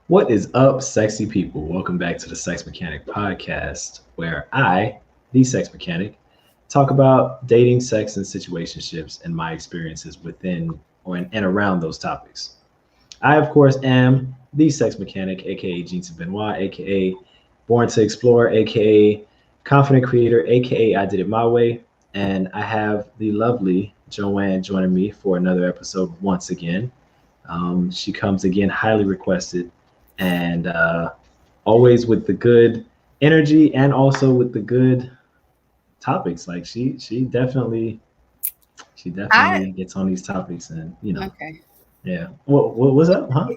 What is up, sexy people? Welcome back to the Sex Mechanic podcast, where I, the Sex Mechanic, talk about dating, sex, and situationships and my experiences within and around those topics. I, of course, am the Sex Mechanic, aka Jeanson Benoit, aka Born to Explore, aka Confident Creator, aka I Did It My Way. And I have the lovely Joanne joining me for another episode once again. She comes again, highly requested, and always with the good energy and also with the good topics. Like she I definitely gets on these topics, and okay. yeah. What's up, huh?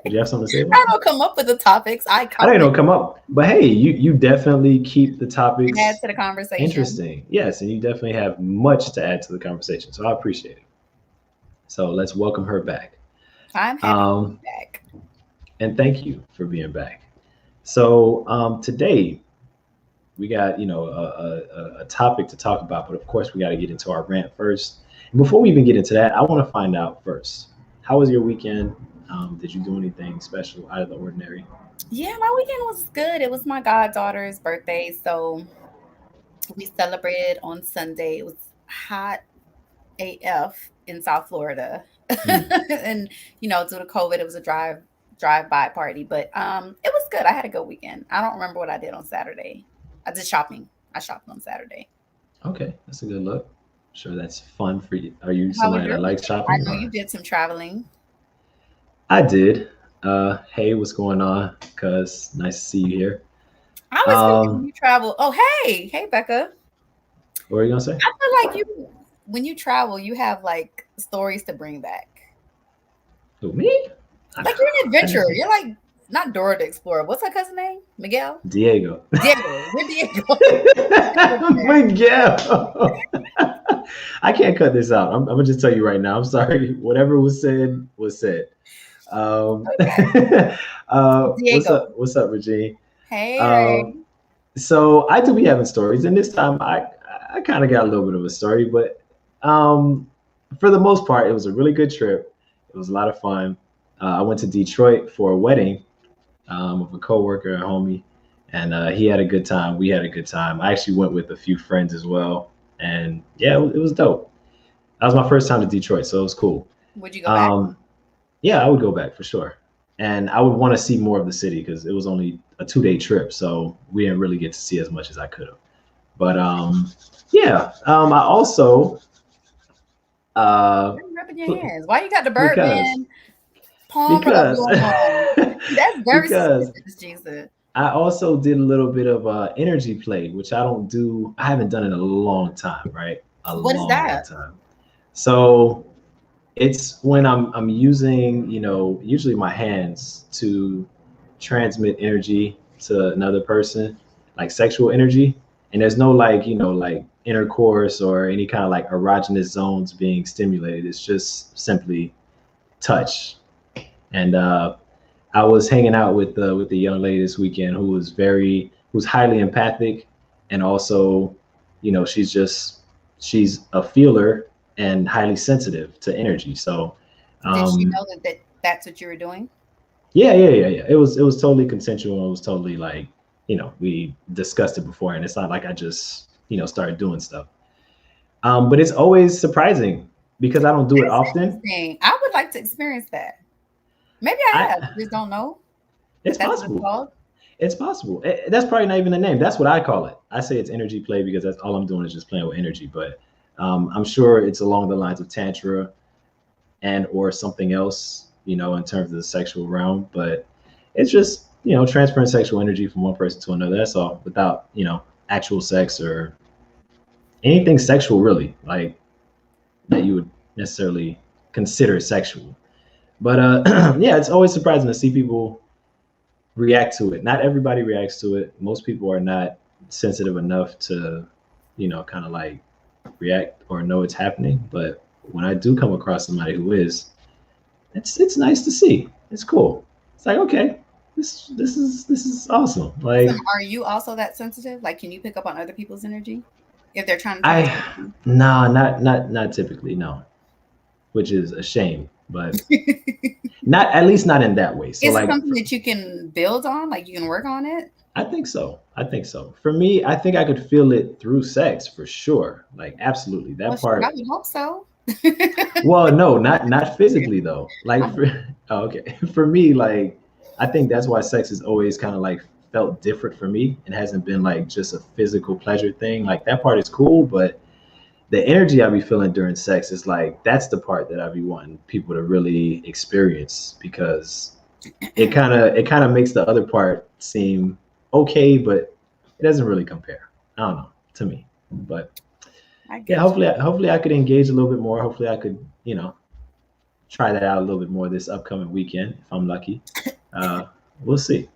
Did you have something to say about I that? don't come up with the topics. I I didn't come know it come up, but hey, you definitely keep the and add topics to the conversation. interesting. Yes, and you definitely have much to add to the conversation, so I appreciate it. So let's welcome her back. I'm happy to Um, be back. and thank you for being back. So today we got a topic to talk about, but of course we got to get into our rant first. And before we even get into that, I want to find out first, how was your weekend? Did you do anything special out of the ordinary? Yeah, my weekend was good. It was my goddaughter's birthday, so we celebrated on Sunday. It was hot AF in South Florida. Hmm. And due to COVID, it was a drive-by party, but it was good. I had a good weekend. I don't remember what I did on Saturday. I did shopping. I shopped on Saturday. Okay, that's a good look. Sure, that's fun for you. Are you How was somebody your that likes weekend? I shopping, know you or? did some traveling. I did. Hey, what's going on? Cuz nice to see you here. I was thinking when Um, you travel. Oh, hey, Becca. what were you gonna say? I feel like when you travel, you have like stories to bring back. Who, me? I, Like you're an I didn't adventurer. say You're like not Dora the Explorer. What's her cousin's name? Miguel. Diego. Diego. You're Diego. Miguel. I can't cut this out. I'm gonna just tell you right now. I'm sorry. Whatever was said was said. Okay. What's Diego. up? What's up, Regine? Hey, Um, Ray. so I do be having stories, and this time I kind of got a little bit of a story, but um, for the most part, it was a really good trip. It was a lot of fun. I went to Detroit for a wedding of a coworker, a homie, and he had a good time. We had a good time. I actually went with a few friends as well, and yeah, it was dope. That was my first time to Detroit, so it was cool. Would you go back? Um, yeah, I would go back for sure, and I would want to see more of the city because it was only a 2 day trip, so we didn't really get to see as much as I could have. But yeah, I also uh, Why you rubbing your hands? Why you got the because Birdman palm rub because going on? That's very because suspicious, Jesus. I also did a little bit of energy play, which I don't do. I haven't done in a long time, right? A What is long that? time. So it's when I'm using, usually my hands to transmit energy to another person, like sexual energy. And there's no like, like intercourse or any kind of like erogenous zones being stimulated. It's just simply touch. And I was hanging out with the young lady this weekend who's highly empathic, and also, she's a feeler and highly sensitive to energy. So, Did she um, know that that's what you were doing? yeah, yeah, yeah, yeah. It was totally consensual. It was totally like, we discussed it before, and it's not like I just started doing stuff. But it's always surprising because I don't do it That's often. interesting. I would like to experience that. Maybe I have. I Just don't know. It's That's what it's possible. called. It's possible. That's probably not even the name. That's what I call it. I say it's energy play because that's all I'm doing is just playing with energy. But I'm sure it's along the lines of tantra and or something else, in terms of the sexual realm. But it's just transferring sexual energy from one person to another. That's all, without actual sex or anything sexual, really, like that you would necessarily consider sexual. But yeah, it's always surprising to see people react to it. Not everybody reacts to it. Most people are not sensitive enough to, kind of like react or know it's happening. But when I do come across somebody who is, it's nice to see. It's cool. It's like, okay, this is awesome. So Like, are you also that sensitive? Like, can you pick up on other people's energy if they're trying to I transmit you? no, not typically, no, which is a shame but not, at least not in that way. So Is it like, something that you can build on? Like you can work on it? I think so. I think so. For me, I think I could feel it through sex for sure. Like absolutely. Well, That I part. would hope so. Well, no, not physically though. Like for oh, okay. For me, like I think that's why sex is always kind of like felt different for me. It hasn't been like just a physical pleasure thing. Like that part is cool, but the energy I be feeling during sex is like that's the part that I be wanting people to really experience because it kind of makes the other part seem okay, but it doesn't really compare. I don't know to me, but I yeah, get hopefully I could engage a little bit more. Hopefully I could try that out a little bit more this upcoming weekend if I'm lucky. Uh, we'll see.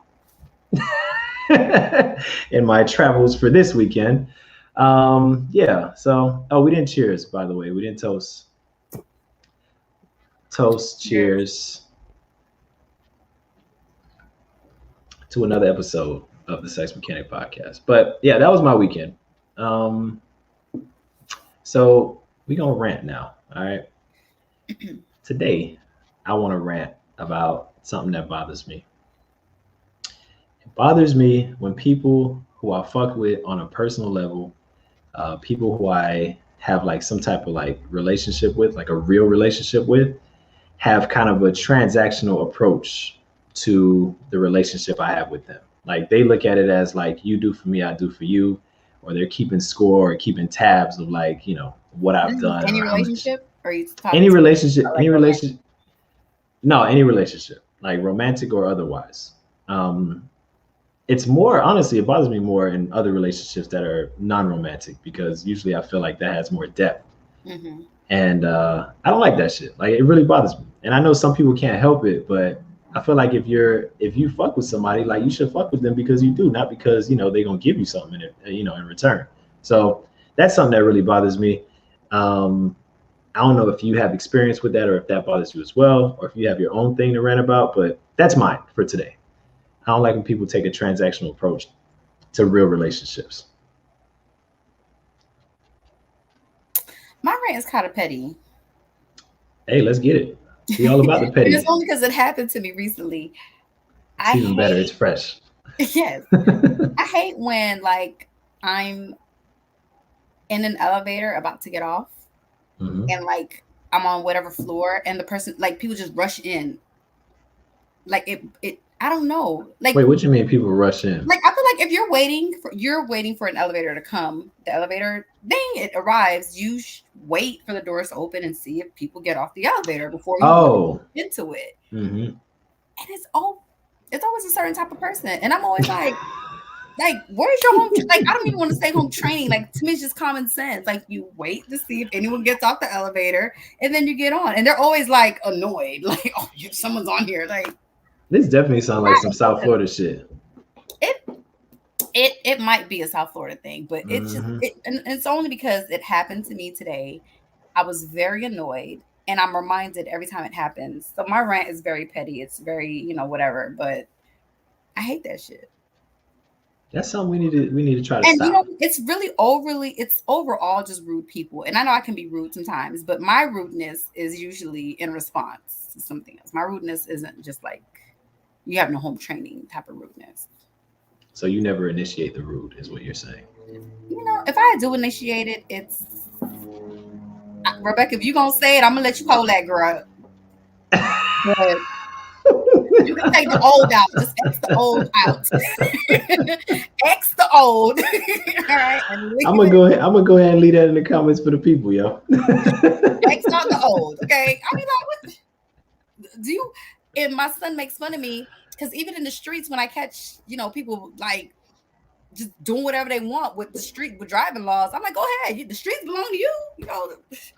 In my travels for this weekend. Yeah. So, oh, we didn't cheers, by the way. We didn't toast. Toast, you. cheers to another episode of the Sex Mechanic Podcast. But yeah, that was my weekend. Um, so we gonna rant now. All right. Today, I want to rant about something that bothers me. It bothers me when people who I fuck with on a personal level, people who I have like some type of like relationship with, like a real relationship with, have kind of a transactional approach to the relationship I have with them. Like they look at it as like you do for me, I do for you, or they're keeping score or keeping tabs of like, what This I've is done any or how much relationship? Or are you talking to any like romantic? relationship, no, any relationship, like romantic or otherwise. Um, it's more honestly, it bothers me more in other relationships that are non-romantic because usually I feel like that has more depth. Hmm. And I don't like that shit. Like it really bothers me. And I know some people can't help it, but I feel like if you fuck with somebody, like you should fuck with them because you do, not because they're gonna give you something in return. So that's something that really bothers me. Um, I don't know if you have experience with that or if that bothers you as well, or if you have your own thing to rant about, but that's mine for today. I don't like when people take a transactional approach to real relationships. My rant is kind of petty. Hey, let's get it. We all about the And it's petty. only because it happened to me recently. It's I even better. It's fresh. yes. I hate when like I'm in an elevator about to get off Hmm. and like I'm on whatever floor and the person like people just rush in. Like it I don't know. Wait, what you mean people rush in? Like I feel like if you're waiting for an elevator to come, the elevator ding it arrives, you wait for the doors to open and see if people get off the elevator before you walk Oh, into it. hmm. And it's always a certain type of person. And I'm always like, where's your home? Like, I don't even want to say home training. Like, to me, it's just common sense. Like, you wait to see if anyone gets off the elevator, and then you get on. And they're always like annoyed, like, oh, someone's on here. Like, This definitely sounds like some South Florida shit. it it might be a South Florida thing, but it's just Hmm. and it's only because it happened to me today. I was very annoyed, and I'm reminded every time it happens. So my rant is very petty. It's very whatever, but I hate that shit. That's something we need to try to And stop. it's overall just rude people. And I know I can be rude sometimes, but my rudeness is usually in response to something else. My rudeness isn't just like you have no home training type of rudeness. So you never initiate the rude, is what you're saying. If I do initiate it, it's Rebecca, if you gonna say it, I'm gonna let you hold that girl. But you can take the old out. Just X the old out. X the old. All right. And I'm leave gonna it. go ahead. I'm gonna go ahead and leave that in the comments for the people, yo. X out the old. Okay. I mean, like, what do you? And my son makes fun of me because even in the streets, when I catch, people like just doing whatever they want with the street with driving laws, I'm like, go ahead. The streets belong to you. He's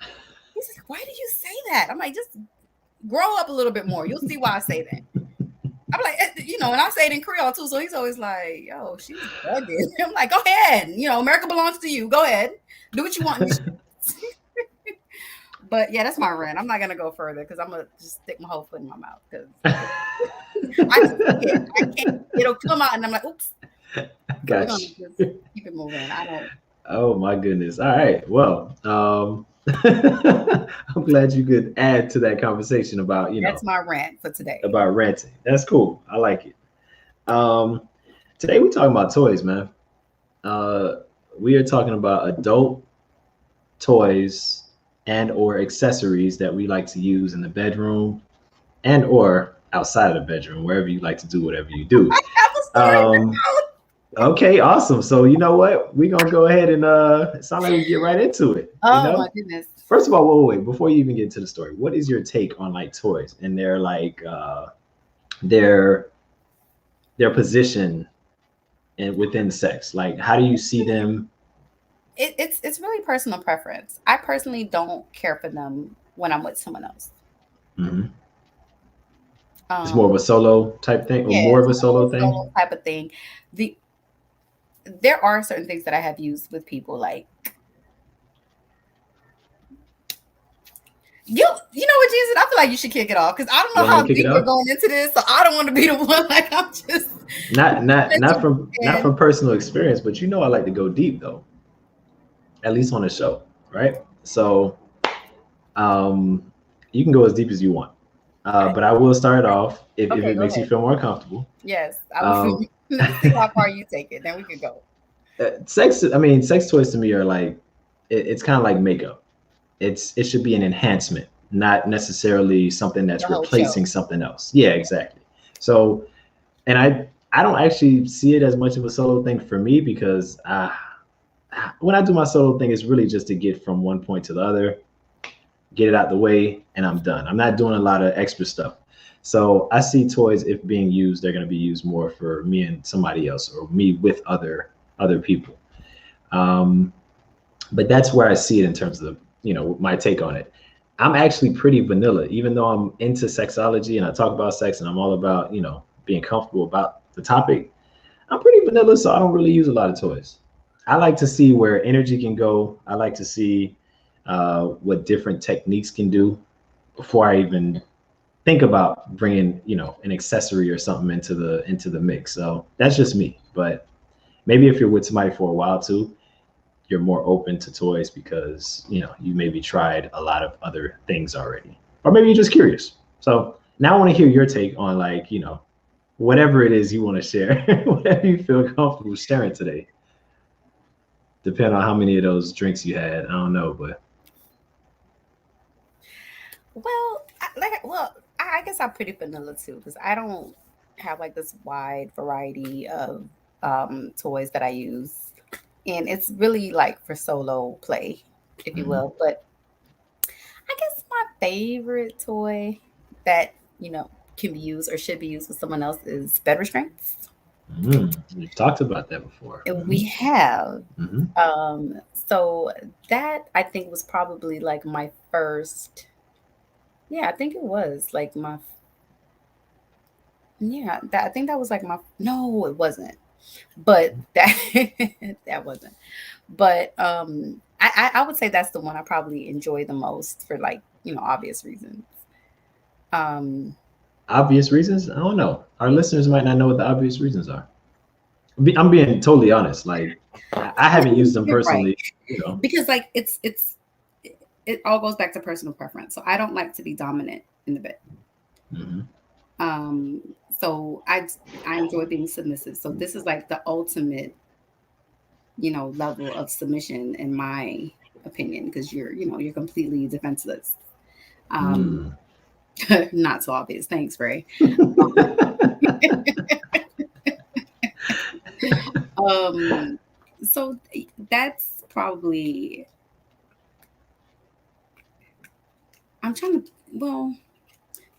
like, why do you say that? I'm like, just grow up a little bit more. You'll see why I say that. I'm like, and I say it in Creole too. So he's always like, yo, she's bugging. I'm like, go ahead. America belongs to you. Go ahead. Do what you want. But yeah, that's my rant. I'm not gonna go further because I'm gonna just stick my whole foot in my mouth because I just can't. I can't. It'll come out and I'm like, oops. So we're gonna Gotcha. just keep it moving. I don't. Oh my goodness. All right. Well, I'm glad you could add to that conversation about, That's my rant for today. about renting. That's cool. I like it. Um, Today we're talking about toys, man. Uh, we are talking about adult toys and or accessories that we like to use in the bedroom and or outside of the bedroom, wherever you like to do whatever you do. I have a story to Um, okay, awesome. So you know what? We're gonna go ahead and it sounds like we get right into it. Oh my goodness. First of all, wait, before you even get to the story, what is your take on like toys and their like their their position and within sex? Like how do you see them? It's really personal preference. I personally don't care for them when I'm with someone else. Mhm. It's more of a Um, solo type thing or yeah, more of it's a more of solo a thing? solo type of thing. The There are certain things that I have used with people, like you know what, Jesus? I feel like you should kick it off because I don't You know want me how to kick it deep we're off? going into this, so I don't want to be the one like I'm just Not mentioning from not and from personal experience, but I like to go deep though, at least on a show, right? So um, you can go as deep as you want, but I will start off if okay, it go makes you ahead. feel more comfortable. Yes, I will Um, see how far you take it. Then we could go. Sex. I mean, sex toys to me are like it's kind of like makeup. It should be an enhancement, not necessarily something The that's whole show. replacing something else. Yeah, exactly. So, and I don't actually see it as much of a solo thing for me because when I do my solo thing, it's really just to get from one point to the other, get it out the way, and I'm done. I'm not doing a lot of extra stuff. So I see toys if being used, they're going to be used more for me and somebody else, or me with other people. Um, but that's where I see it in terms of my take on it. I'm actually pretty vanilla, even though I'm into sexology and I talk about sex and I'm all about being comfortable about the topic. I'm pretty vanilla, so I don't really use a lot of toys. I like to see where energy can go. I like to see what different techniques can do before I even think about bringing an accessory or something into the mix. So that's just me. But maybe if you're with somebody for a while too, you're more open to toys because you maybe tried a lot of other things already, or maybe you're just curious. So now I want to hear your take on like whatever it is you want to share, whatever you feel comfortable sharing today. Depending on how many of those drinks you had, I don't know, but Well, I guess I'm pretty vanilla too because I don't have like this wide variety of toys that I use, and it's really like for solo play, if you mm, will. But I guess my favorite toy that you know can be used or should be used with someone else is bed restraints. we've talked about that before. And we have. Hmm. Um, so that I think was probably like my first. Yeah, I think it was like my. Yeah, that I think that was like my. No, it wasn't. But that that wasn't. But I would say that's the one I probably enjoy the most for like obvious reasons. Um, Obvious reasons? I don't know. Our listeners might not know what the obvious reasons are. I'm being totally honest. Like, I haven't used them you're right personally. You know. because like it all goes back to personal preference. So I don't like to be dominant in the bed. Hmm. Um, so I enjoy being submissive. So this is like the ultimate, level of submission in my opinion because you're completely defenseless. Um, Mm. not so obvious. Thanks, Ray. Um, so that's probably I'm trying to well,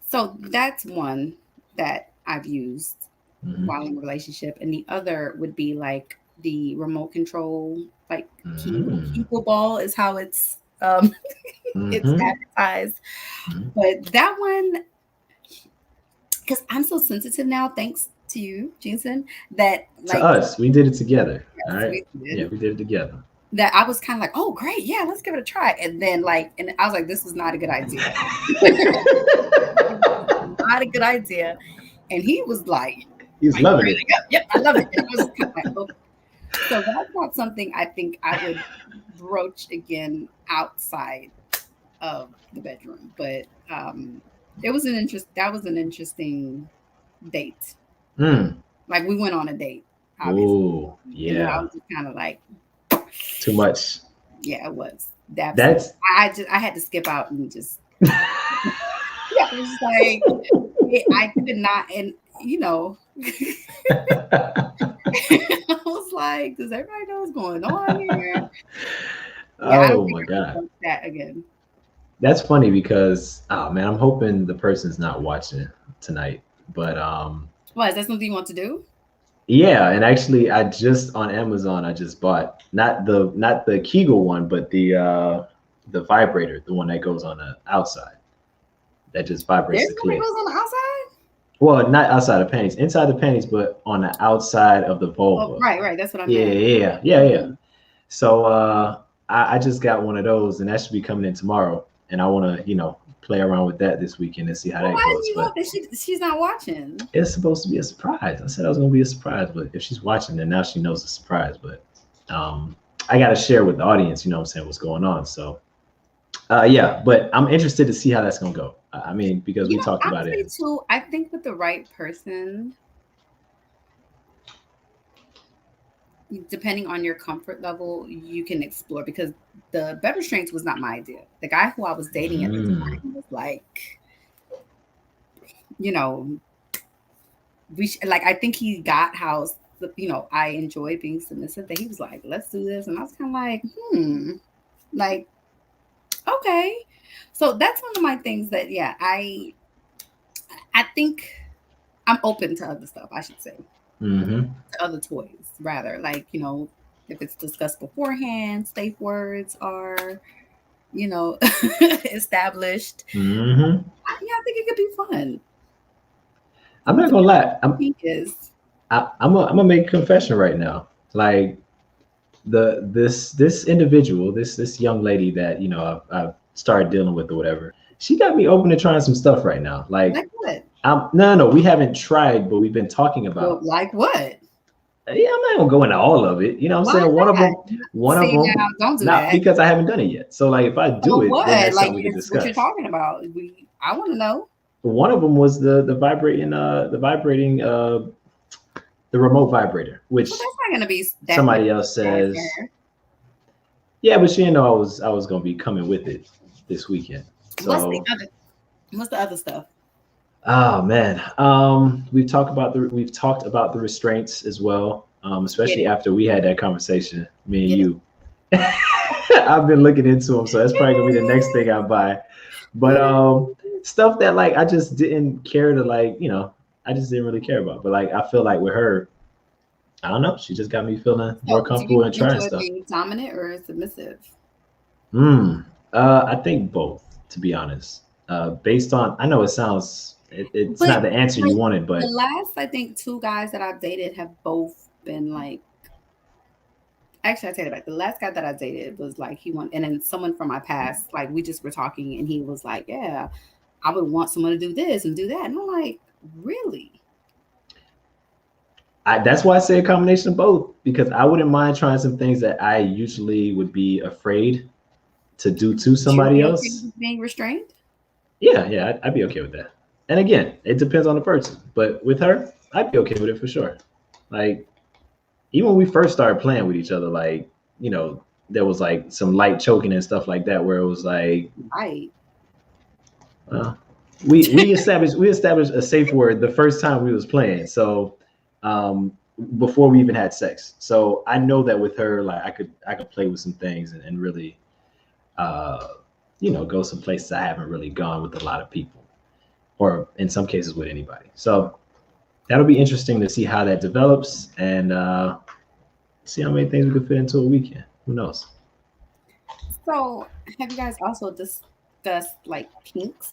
so that's one that I've used Hmm. while in a relationship, and the other would be like the remote control, like Mm. Kegel ball is how um it's Hmm. advertised. But that one, because I'm so sensitive now, thanks to you, Jensen, that To like us, we did it together. All yes, right. we did. Yeah, we did it together. That I was kind of like, oh great, yeah, let's give it a try. And then and I was like, this is not a good idea. Not a good idea. And he was He's like, loving really it. good. Yep, I love it. And I was kind of like, okay. So that's not something I think I would broach again outside. of the bedroom. But it was an interesting date. Mm. Like we went on a date, obviously, Oh, and I yeah. was just kind of like, Too much. yeah, it was. Absolutely. That's I had to skip out and just yeah, I was like I could not, and you know, I was like, does everybody know what's going on here? Yeah, I don't Oh think my I would God. watch that again. That's funny because oh man, I'm hoping the person's not watching tonight. But What is that something you want to do? yeah, and actually I just on Amazon I just bought not the Kegel one, but the vibrator, the one that goes on the outside that just vibrates There's the one that clit. goes on the outside. Well, not outside the panties, inside the panties, but on the outside of the Oh, vulva. right, right. That's what I Yeah, meant. yeah, yeah, yeah. Mhm. So I just got one of those, and that should be coming in tomorrow. And I want to, play around with that this weekend and see how Well, that why didn't goes. you hope But that she's not watching? it's supposed to be a surprise. I said I was going to be a surprise, but if she's watching, then now she knows the surprise. But um, I got to share with the audience, you know what I'm saying, what's going on. So yeah, but I'm interested to see how that's going to go. I mean, because You we know, talked about it. honestly, too, I think with the right person, depending on your comfort level, you can explore because the better strength was not my idea. The guy who I was dating at the Mm, time was like, you know, like I think he got how I enjoy being submissive. That he was like, let's do this, and I was kind of like, like okay. So that's one of my things that yeah, I think I'm open to other stuff. I should say mm-hmm, to other toys rather like if it's discussed beforehand, safe words are established. mm-hmm. Yeah, I think it could be fun. I'm not gonna Depending on lie. what the kink is. I'm gonna make a confession right now. Like this individual, this young lady that I've started dealing with or whatever. She got me open to trying some stuff right now. Like, Like what? no, we haven't tried, but we've been talking Well, about. like what? Yeah, I'm not gonna go into all of it. You know what I'm Why saying? not? One of See them, now, don't do not that. because I haven't done it yet. So like, if I do So it, then what? that's Like something we could it's what you're discuss. talking about. I want to know. One of them was the remote vibrator, Well, which that's not gonna be that much somebody else surprise for says. her. Yeah, but she didn't know I was gonna be coming with it this weekend. What's the So, other? What's the other stuff? oh man, we've talked about the restraints as well, Get especially it. after we had that conversation, me and Get it. you. I've been looking into them, so that's probably gonna be the next thing I buy. But stuff that like I just didn't care to I just didn't really care about. But like I feel like with her, I don't know, she just got me feeling more So, do comfortable you in trying enjoy stuff. being dominant or submissive? Hmm. I think both, to be honest. Based on, I know it's But not the answer you wanted, the but last, I think, two guys that I've dated have both been like. Actually, I take it back. The last guy that I dated was like he wanted, and then someone from my past, like we just were talking, and he was like, "Yeah, I would want someone to do this and do that," and I'm like, "Really?" that's why I say a combination of both because I wouldn't mind trying some things that I usually would be afraid to do to Would you somebody be okay else. with being restrained? Yeah, yeah, I'd be okay with that. And again, it depends on the person, but with her, I'd be okay with it for sure. Like even when we first started playing with each other, like there was like some light choking and stuff like that, where it was like, Right. uh, we established a safe word the first time we was playing. So um, before we even had sex, so I know that with her, like I could play with some things and really, uh, go some places I haven't really gone with a lot of people, or in some cases with anybody. So that'll be interesting to see how that develops and see how many things we could fit into a weekend. Who knows? So, have you guys also discussed like kinks?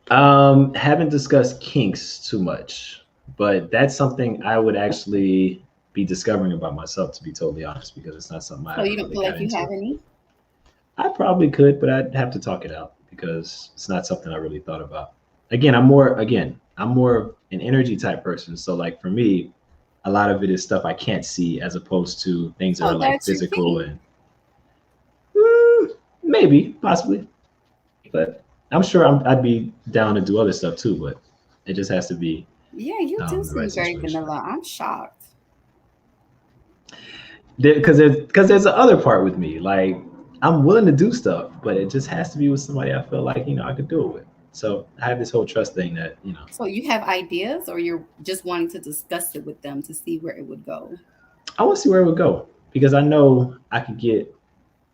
Haven't discussed kinks too much, but that's something I would actually be discovering about myself, to be totally honest, because it's not something I So ever you don't really feel got like you into. have any? I probably could, but I'd have to talk it out because it's not something I really thought about. I'm more of an energy type person. So like for me, a lot of it is stuff I can't see as opposed to things that are Oh, like that's your physical kink. and mm, maybe, possibly, but I'm sure I'd be down to do other stuff too. But it just has to be Yeah, you do the right seem very situation. vanilla. I'm shocked. Because there's the other part with me. Like I'm willing to do stuff, but it just has to be with somebody I feel like I could do it with. So I have this whole trust thing that So you have ideas, or you're just wanting to discuss it with them to see where it would go? I want to see where it would go because I know I could get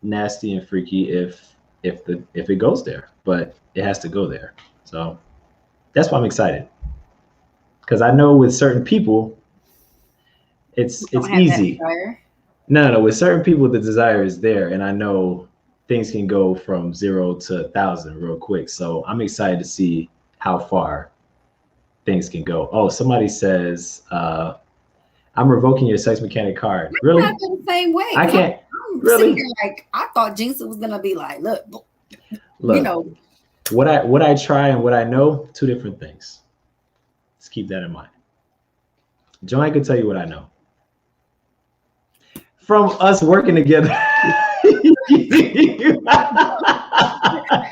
nasty and freaky if it goes there, but it has to go there. So that's why I'm excited because I know with certain people You it's don't have that easy. desire. No, with certain people the desire is there, and I know things can go from 0 to 1,000 real quick. So I'm excited to see how far things can go. Oh, somebody says I'm revoking your sex mechanic card. I Really? feel the same way I because can't. I'm sitting Really? here like I thought Jinx was gonna be like, look, you Look, know, what I try and what I know, two different things. Let's keep that in mind. Joanne could tell you what I know from us working together.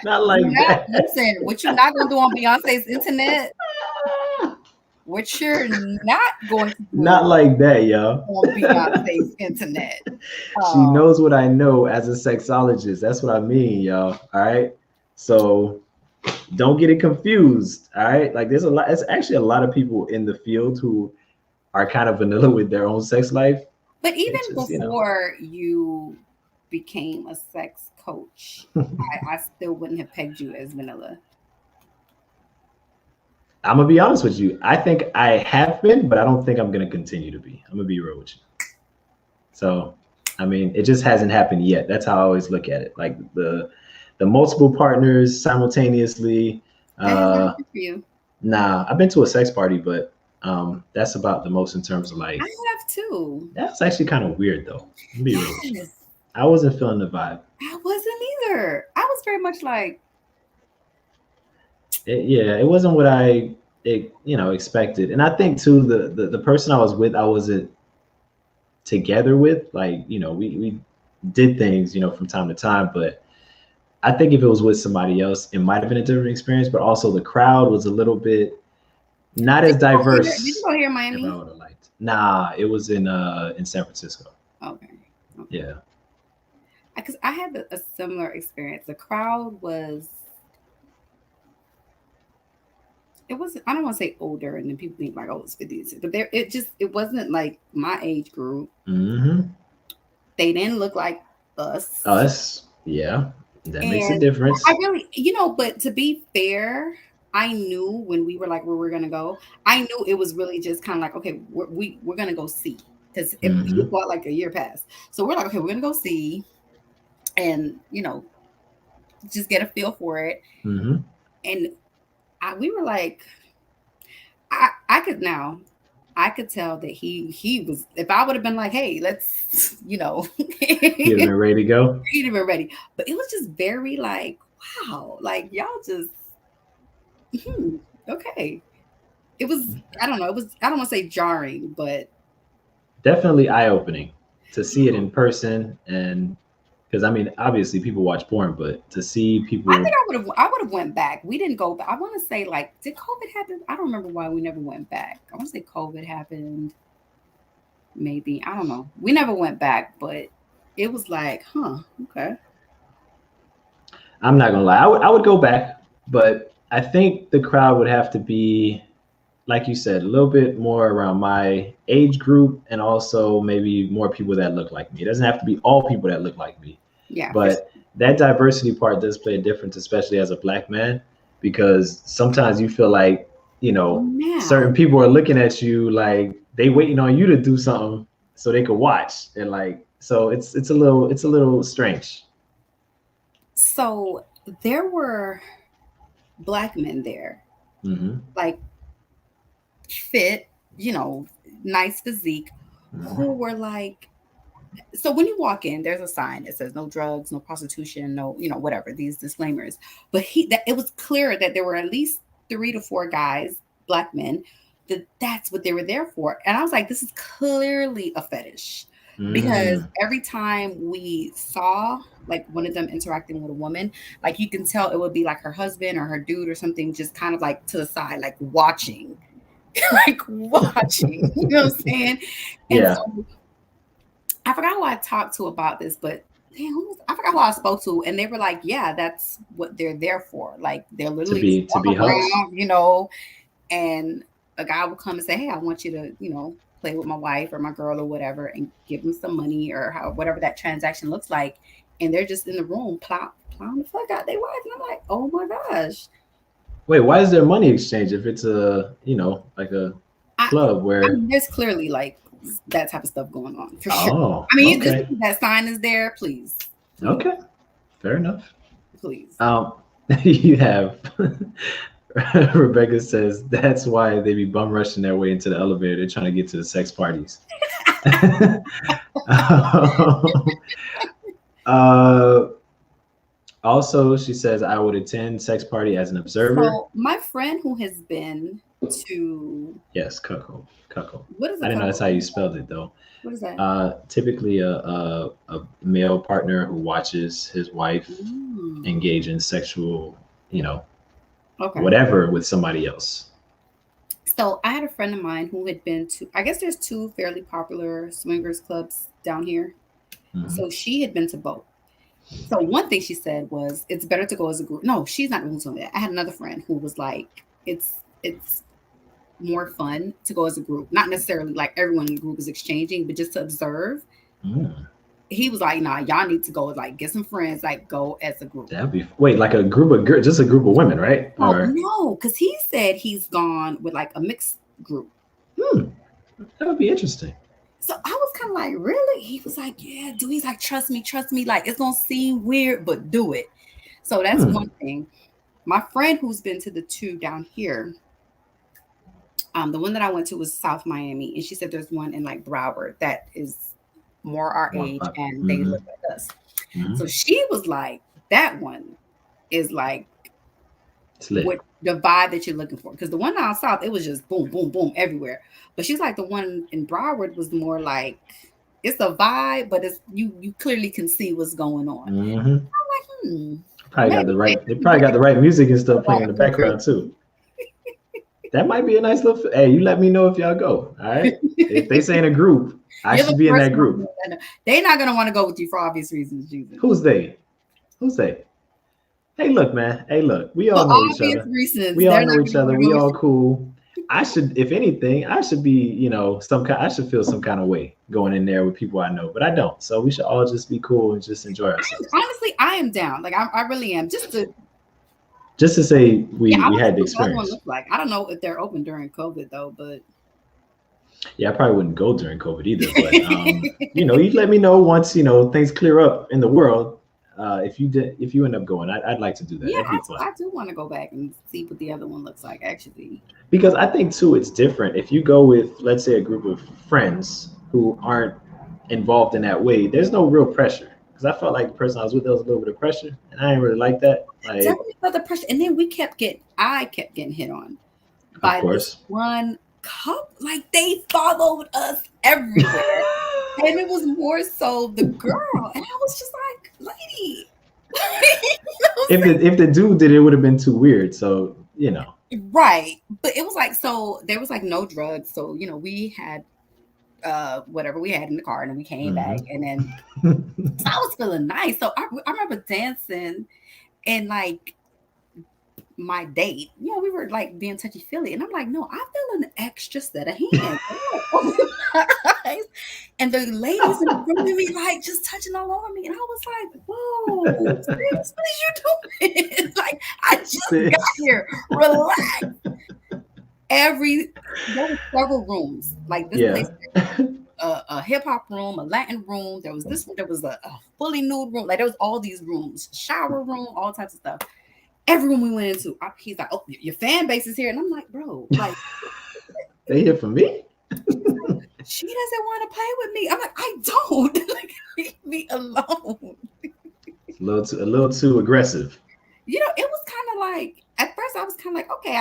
Not like you're not that. listen. What you're not gonna do on Beyonce's internet, what you're not going to Not do like that, yo. on Beyonce's internet. She Uh, knows what I know as a sexologist. That's what I mean, y'all. All right. So don't get it confused. All right. Like there's a lot. It's actually a lot of people in the field who are kind of vanilla with their own sex life. but even It's just, before you became a sex coach, I still wouldn't have pegged you as vanilla. I'm gonna be honest with you. I think I have been, but I don't think I'm gonna continue to be. I'm gonna be real with you. So, I mean, it just hasn't happened yet. That's how I always look at it. Like the multiple partners simultaneously. That has not Uh, happened for you. nah, I've been to a sex party, but that's about the most in terms of I like. have too. That's actually kind of weird though. I'll be real with you. Yes, I wasn't feeling the vibe. I wasn't either. I was very much like, Yeah, it wasn't what expected. And I think too the person I was with, I wasn't together with. Like we did things from time to time, but I think if it was with somebody else, it might have been a different experience. But also the crowd was a little bit not as did you diverse go here in if I Miami? would have liked. Nah, it was in San Francisco. Okay. Okay. Yeah. Because I had a similar experience. The crowd was, it wasn't, I don't want to say older, and then people think like, oh, it's 50s, but there, it wasn't like my age group. Mm-hmm. They didn't look like us. Us. Yeah. That makes a And I difference. really, but to be fair, I knew when we were like where we're gonna go, I knew it was really just kind of like, okay, we're gonna go see. Because if we Mm-hmm. bought like a year pass. So we're like, okay, we're gonna go see and just get a feel for it. Mm-hmm. And we were like, I could now, I could tell that he was. If I would have been like, hey, let's, You'd have he'd been ready to go. have been ready. But it was just very like, wow, like y'all just, okay. It was, I don't know, it was, I don't want to say jarring, but Definitely eye opening to see it in person, and because I mean obviously people watch porn, but to see I think people. I would have went back. We didn't go back. I want to say like, did COVID happen? I don't remember why we never went back. I want to say COVID happened. Maybe I don't know. We never went back, but it was like, huh, okay. I'm not gonna lie, I would go back, but I think the crowd would have to be, like you said, a little bit more around my age group, and also maybe more people that look like me. It doesn't have to be all people that look like me, Yeah, for sure. but that diversity part does play a difference, especially as a black man, because sometimes you feel like Now, certain people are looking at you like they waiting on you to do something so they could watch, and like so it's a little strange. so there were black men there, Mm-hmm. like fit, nice physique, Mm-hmm. who were like, so when you walk in, there's a sign that says no drugs, no prostitution, no, whatever, these disclaimers. But that it was clear that there were at least 3 to 4 guys, black men, that's what they were there for. And I was like, this is clearly a fetish. because Mm. every time we saw like one of them interacting with a woman, like you can tell it would be like her husband or her dude or something, just kind of like to the side, like watching, like watching. You know what I'm saying? And Yeah, so I forgot who I talked to about this, but damn, I forgot who I spoke to, and they were like, "Yeah, that's what they're there for. Like they're to literally just be to walk be hooks. around, and a guy will come and say, "Hey, I want you to, play with my wife or my girl or whatever," and give them some money or whatever that transaction looks like, and they're just in the room plowing the fuck out their wife, and I'm like, "Oh my gosh." Wait, why is there money exchange if it's like a I, club I where? mean, there's clearly like that type of stuff going on for sure. Oh, I mean, just okay, because that sign is there, please, please, okay, fair enough. please. Um, you have Rebecca says that's why they be bum rushing their way into the elevator. They're trying to get to the sex parties. uh, Also, she says I would attend sex party as an observer. So my friend who has been to Yes, cuckold, cuckold. what is a I didn't know that's couple? how you spelled it though. What is that? Typically a male partner who watches his wife Mm, engage in sexual, you know, okay. whatever with somebody else. So I had a friend of mine who had been to, I guess there's two fairly popular swingers clubs down here. Hmm. So she had been to both. So one thing she said was it's better to go as a group. No, she's not the one who told me that. I had another friend who was like, it's more fun to go as a group. Not necessarily like everyone in the group is exchanging, but just to observe. Mm. He was like, nah, y'all need to go like get some friends, like go as a group. That'd be wait, like a group of just a group of women, right? Oh Or no, because he said he's gone with like a mixed group. hmm, that would be interesting. So I was kind of like, really? He was like, yeah, dude. He's like, trust me. Like, it's gonna seem weird, but do it. So that's Hmm. one thing. My friend who's been to the two down here, the one that I went to was South Miami, and she said there's one in like Broward that is more our More age, pop. and they Hmm. look like us. Hmm. So she was like, that one is like It's what lit. the vibe that you're looking for. Because the one down south, it was just boom, boom, boom everywhere. But she's like the one in Broward was more like it's a vibe, but it's you clearly can see what's going on. Hmm. I'm like, Probably got maybe the right. They probably got the right music and stuff playing in the a group. background too. That might be a nice little. Hey, you let me know if y'all go. All right. If they say in a group, I You're the should be in first that one. group. They're not gonna want to go with you for obvious reasons, Jesus. Who's they? Who's they? Hey, look, man. Hey, look. We For all know each obvious other. reasons, We all they're know not each gonna other. want to We go with all cool. I should, if anything, I should be, some kind. I should feel some kind of way going in there with people I know, but I don't. So we should all just be cool and just enjoy you. ourselves. Honestly, I am down. Like I really am. Just to Just to say yeah, I we want to had see the what the other one experience. looks like. I don't know if they're open during COVID though, but Yeah, I probably wouldn't go during COVID either, but you let me know once things clear up in the world. If you end up going, I'd like to do that. yeah, That'd be fun. I do want to go back and see what the other one looks like actually. Because I think too, it's different if you go with, let's say, a group of friends who aren't involved in that way. There's no real pressure. Because I felt like the person I was with, there was a little bit of pressure, and I didn't really like that. Like, Definitely felt the pressure. And then I kept getting hit on of by this course. one couple. Like they followed us everywhere. And it was more so the girl. And I was just like, lady. If the dude did it, would have been too weird. So Right. But it was like, so there was like no drugs. So, we had whatever we had in the car and then we came back. And then so I was feeling nice. So I remember dancing and like my date, we were like being touchy feely, and I'm like, no, I feel an extra set of hands. And I'm like, open my eyes, and the ladies in front of me like just touching all over me, and I was like, whoa, sis, what is you doing? Like I just got Sis. here, relax. There were several rooms like this Yeah. place. A hip hop room, a Latin room. There was this one. There was a fully nude room. Like there was all these rooms, shower room, all types of stuff. Everyone we went into, he's like, "Oh, your fan base is here," and I'm like, "Bro, like, They here for me? she doesn't want to play with me." I'm like, "I don't. Like, leave me alone." It's a little too aggressive. It was kind of like at first I was kind of like, okay,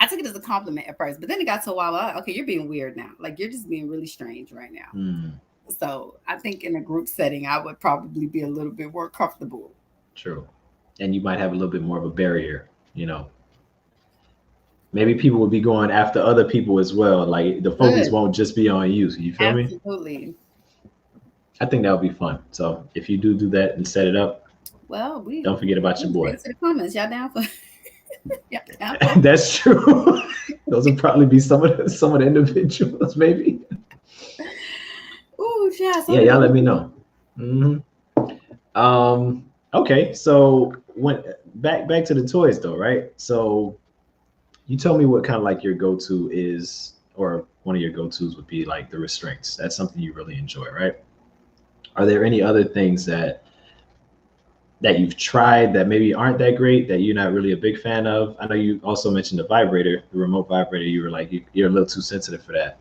I took it as a compliment at first, but then it got to a while. Like, okay, you're being weird now. Like you're just being really strange right now. So I think in a group setting, I would probably be a little bit more comfortable. True. And you might have a little bit more of a barrier, you know. Maybe people would be going after other people as well. Like the focus Good. won't just be on you. You feel me? Absolutely. I think that would be fun. So if you do that and set it up, Well, don't forget about your boy. To the comments, y'all down for? Yeah, down for? That's true. Those would probably be some of the individuals, maybe. Ooh, yeah. Yeah, y'all let me know. Okay, so when back to the toys though, right? So you told me what kind of like your go-to is, or one of your go-tos would be like the restraints. That's something you really enjoy, right? Are there any other things that you've tried that maybe aren't that great, that you're not really a big fan of? I know you also mentioned the vibrator, the remote vibrator. You were like, you're a little too sensitive for that.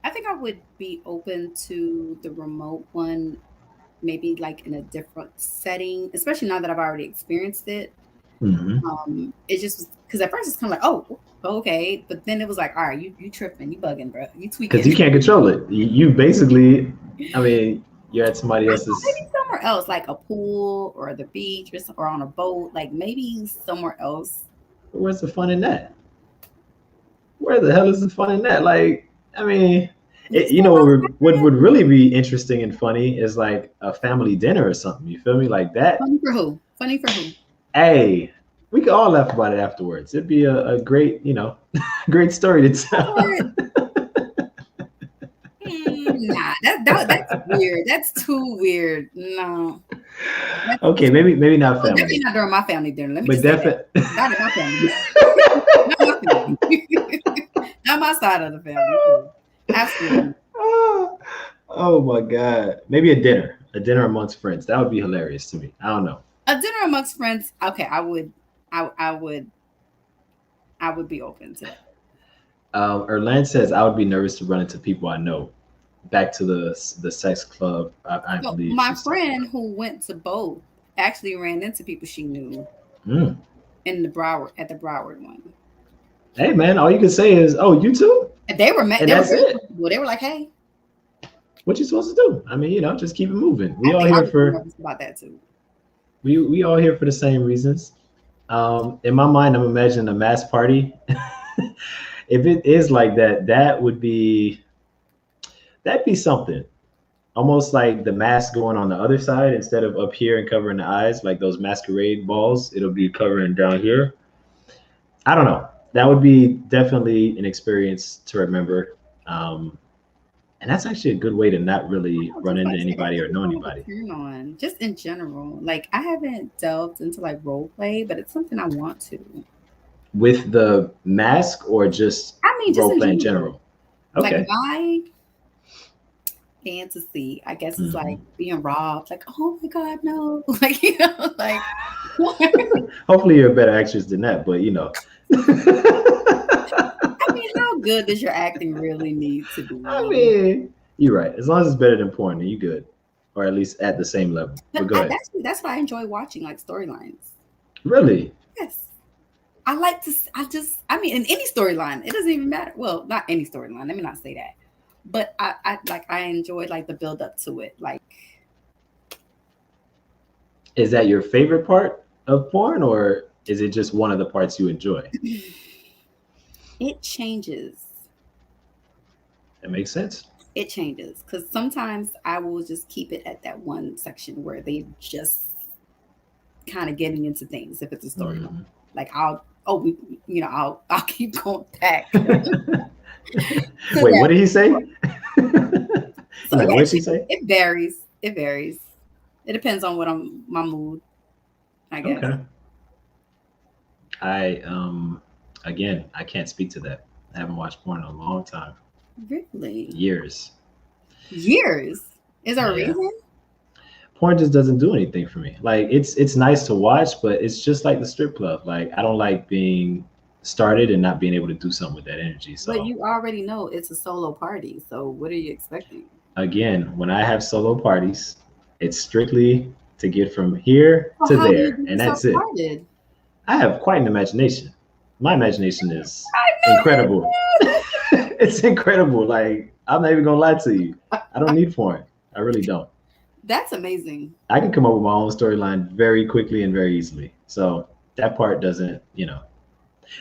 I think I would be open to the remote one, maybe like in a different setting, especially now that I've already experienced it. It just was because at first it's kind of like, oh, okay, but then it was like, all right, you tripping, you bugging, bro, you tweaking, because you can't control it. You basically, I mean, you're at somebody else's. Maybe somewhere else, like a pool or the beach or on a boat, like maybe somewhere else. Where's the fun in that? Where the hell is the fun in that? Like, I mean, you know, what would really be interesting and funny is like a family dinner or something. You feel me? Like that. Funny for who? Funny for who? Hey, we could all laugh about it afterwards. It'd be a great, you know, great story to tell. Nah, that's weird. That's too weird. No. Okay, maybe not family. Definitely not during my family dinner. Let me but definitely not in my family. Not my family. Not my side of the family. Absolutely. Oh my God. Maybe a dinner amongst friends. That would be hilarious to me. I don't know. A dinner amongst friends. Okay, I would be open to that. Erland says I would be nervous to run into people I know. Back to the sex club, I believe. My friend who went to both actually ran into people she knew in the Broward one. Hey man, all you can say is, "Oh, you too." And they were met. That's it. Well, they were like, "Hey, what you supposed to do?" I mean, you know, just keep it moving. We all here for about that too. We all here for the same reasons. In my mind, I'm imagining a mass party. If it is like that, that'd be something. Almost like the mask going on the other side instead of up here and covering the eyes, like those masquerade balls. It'll be covering down here. I don't know. That would be definitely an experience to remember. And that's actually a good way to not really run into anybody or know anybody. Just in general. Like I haven't delved into like role play, but it's something I want to. With the mask or just role play in general? Okay. Like my fantasy, I guess, is like being robbed. Like, oh my God, no. Like, you know, like hopefully you're a better actress than that, but you know. I mean, how good does your acting really need to be? I mean, you're right. As long as it's better than porn, then you're good. Or at least at the same level. But go ahead. That's why I enjoy watching like storylines. Really? Yes. I like to, I mean, in any storyline, it doesn't even matter. Well, not any storyline. Let me not say that. But I enjoy like the build up to it. Like, is that your favorite part of porn, or is it just one of the parts you enjoy? It changes. That makes sense. It changes because sometimes I will just keep it at that one section where they just kind of getting into things. If it's a storyline, like I'll keep going back. Wait, what did he say? What did she say? It varies. It It depends on my mood, I guess. Okay. I can't speak to that. I haven't watched porn in a long time. Really? Years. Is there a reason? Porn just doesn't do anything for me. Like it's nice to watch, but it's just like the strip club. Like I don't like being started and not being able to do something with that energy. So, but you already know it's a solo party. So what are you expecting? Again, when I have solo parties, it's strictly to get from here to there, and that's it. I have quite an imagination. My imagination is I incredible. know. It's incredible. Like, I'm not even gonna lie to you. I don't need porn. I really don't. That's amazing. I can come up with my own storyline very quickly and very easily. So that part doesn't,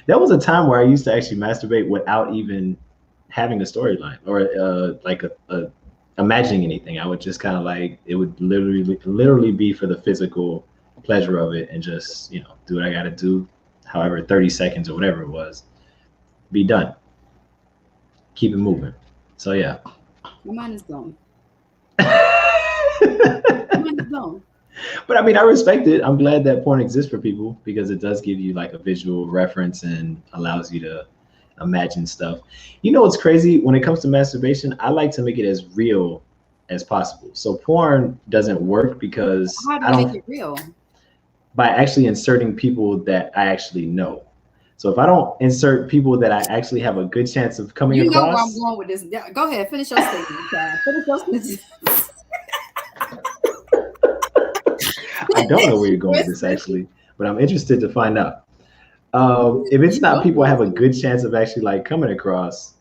There was a time where I used to actually masturbate without even having a storyline or like a imagining anything. I would just kind of like it would literally be for the physical pleasure of it and just do what I got to do, however 30 seconds or whatever it was, be done. Keep it moving. So yeah. My mind is blown. But I mean, I respect it. I'm glad that porn exists for people because it does give you like a visual reference and allows you to imagine stuff. You know what's crazy? When it comes to masturbation, I like to make it as real as possible. So porn doesn't work because How do I you don't make it real? by actually inserting people that I actually know. So if I don't insert people that I actually have a good chance of coming You know across, where I'm going with this. Yeah, go ahead, finish your statement, child. Finish your sentence. I don't know where you're going with this actually, but I'm interested to find out. If it's not people I have a good chance of actually like coming across,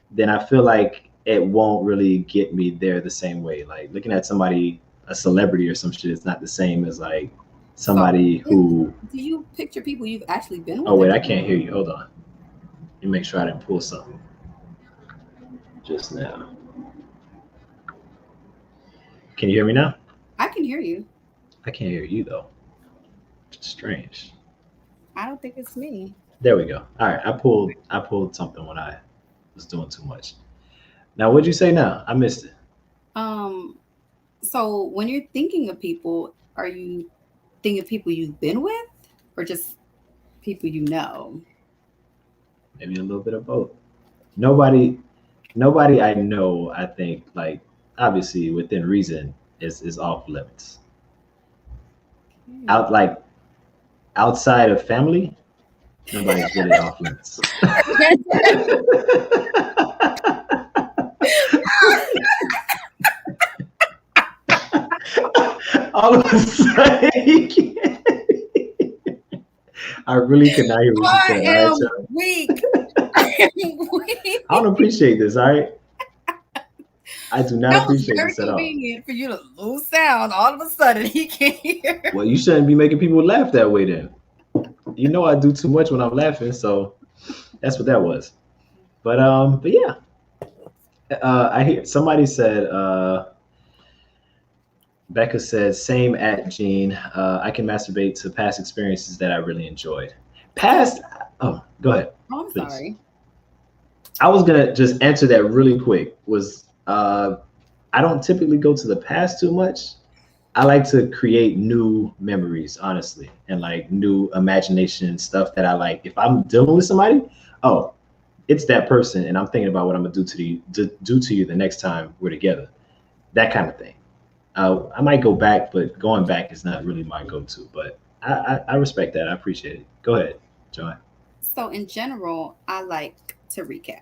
then I feel like it won't really get me there the same way. Like looking at somebody, a celebrity or some shit, it's not the same as like somebody who. Do you picture people you've actually been with? Oh wait, I can't hear you. Hold on. Let me make sure I didn't pull something just now. Can you hear me now? I can hear you. I can't hear you though. It's strange. I don't think it's me. There we go. All right, I pulled something when I was doing too much. Now, what'd you say now? I missed it. So when you're thinking of people, are you thinking of people you've been with, or just people you know? Maybe a little bit of both. Nobody I know, I think, like obviously within reason is off limits. Out like outside of family, nobody's really off limits. All of a sudden, I really could not hear what you said. I am weak. I am weak. I don't appreciate this. All right, I do not That was appreciate very this at all. convenient for you to lose sound. All of a sudden, he can't hear. Well, you shouldn't be making people laugh that way then. You know I do too much when I'm laughing, so that's what that was. But yeah. I hear somebody said Becca said same at Gene. I can masturbate to past experiences that I really enjoyed. Past oh, go ahead. Oh, I'm please. sorry. I was gonna just answer that really quick. Was I don't typically go to the past too much. I like to create new memories, honestly, and like new imagination stuff that I like. If I'm dealing with somebody, oh, it's that person, and I'm thinking about what I'm gonna do to you the next time we're together. That kind of thing. I might go back, but going back is not really my go-to. But I respect that. I appreciate it. Go ahead, Joy. So in general, I like to recap.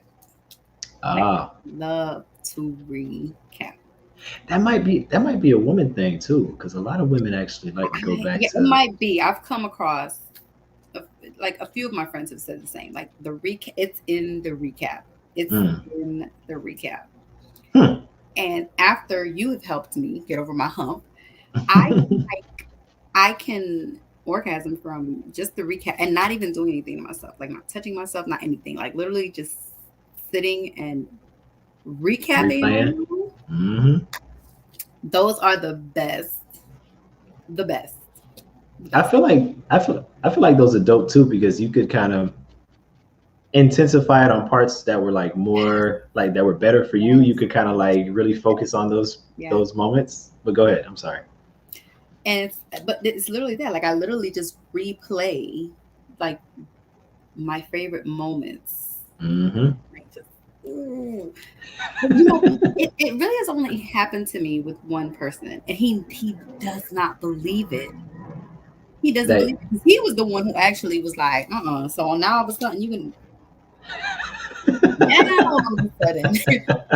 Ah, Love to recap. that might be a woman thing too, because a lot of women actually like to go back Yeah, to. it might be. I've come across like a few of my friends have said the same. Like the recap, it's in the recap. It's in the recap. And after you have helped me get over my hump, I can orgasm from just the recap and not even doing anything to myself, like not touching myself, not anything, like literally just sitting and recapping. Those are the best. The best. I feel like those are dope too because you could kind of intensify it on parts that were like more like that were better for you. You could kind of like really focus on those moments. But go ahead. I'm sorry. And it's literally that. Like I literally just replay like my favorite moments. Like just, but, it really has only happened to me with one person, and he does not believe it. He doesn't believe it because he was the one who actually was like, So now all of a sudden you can. Now all of a sudden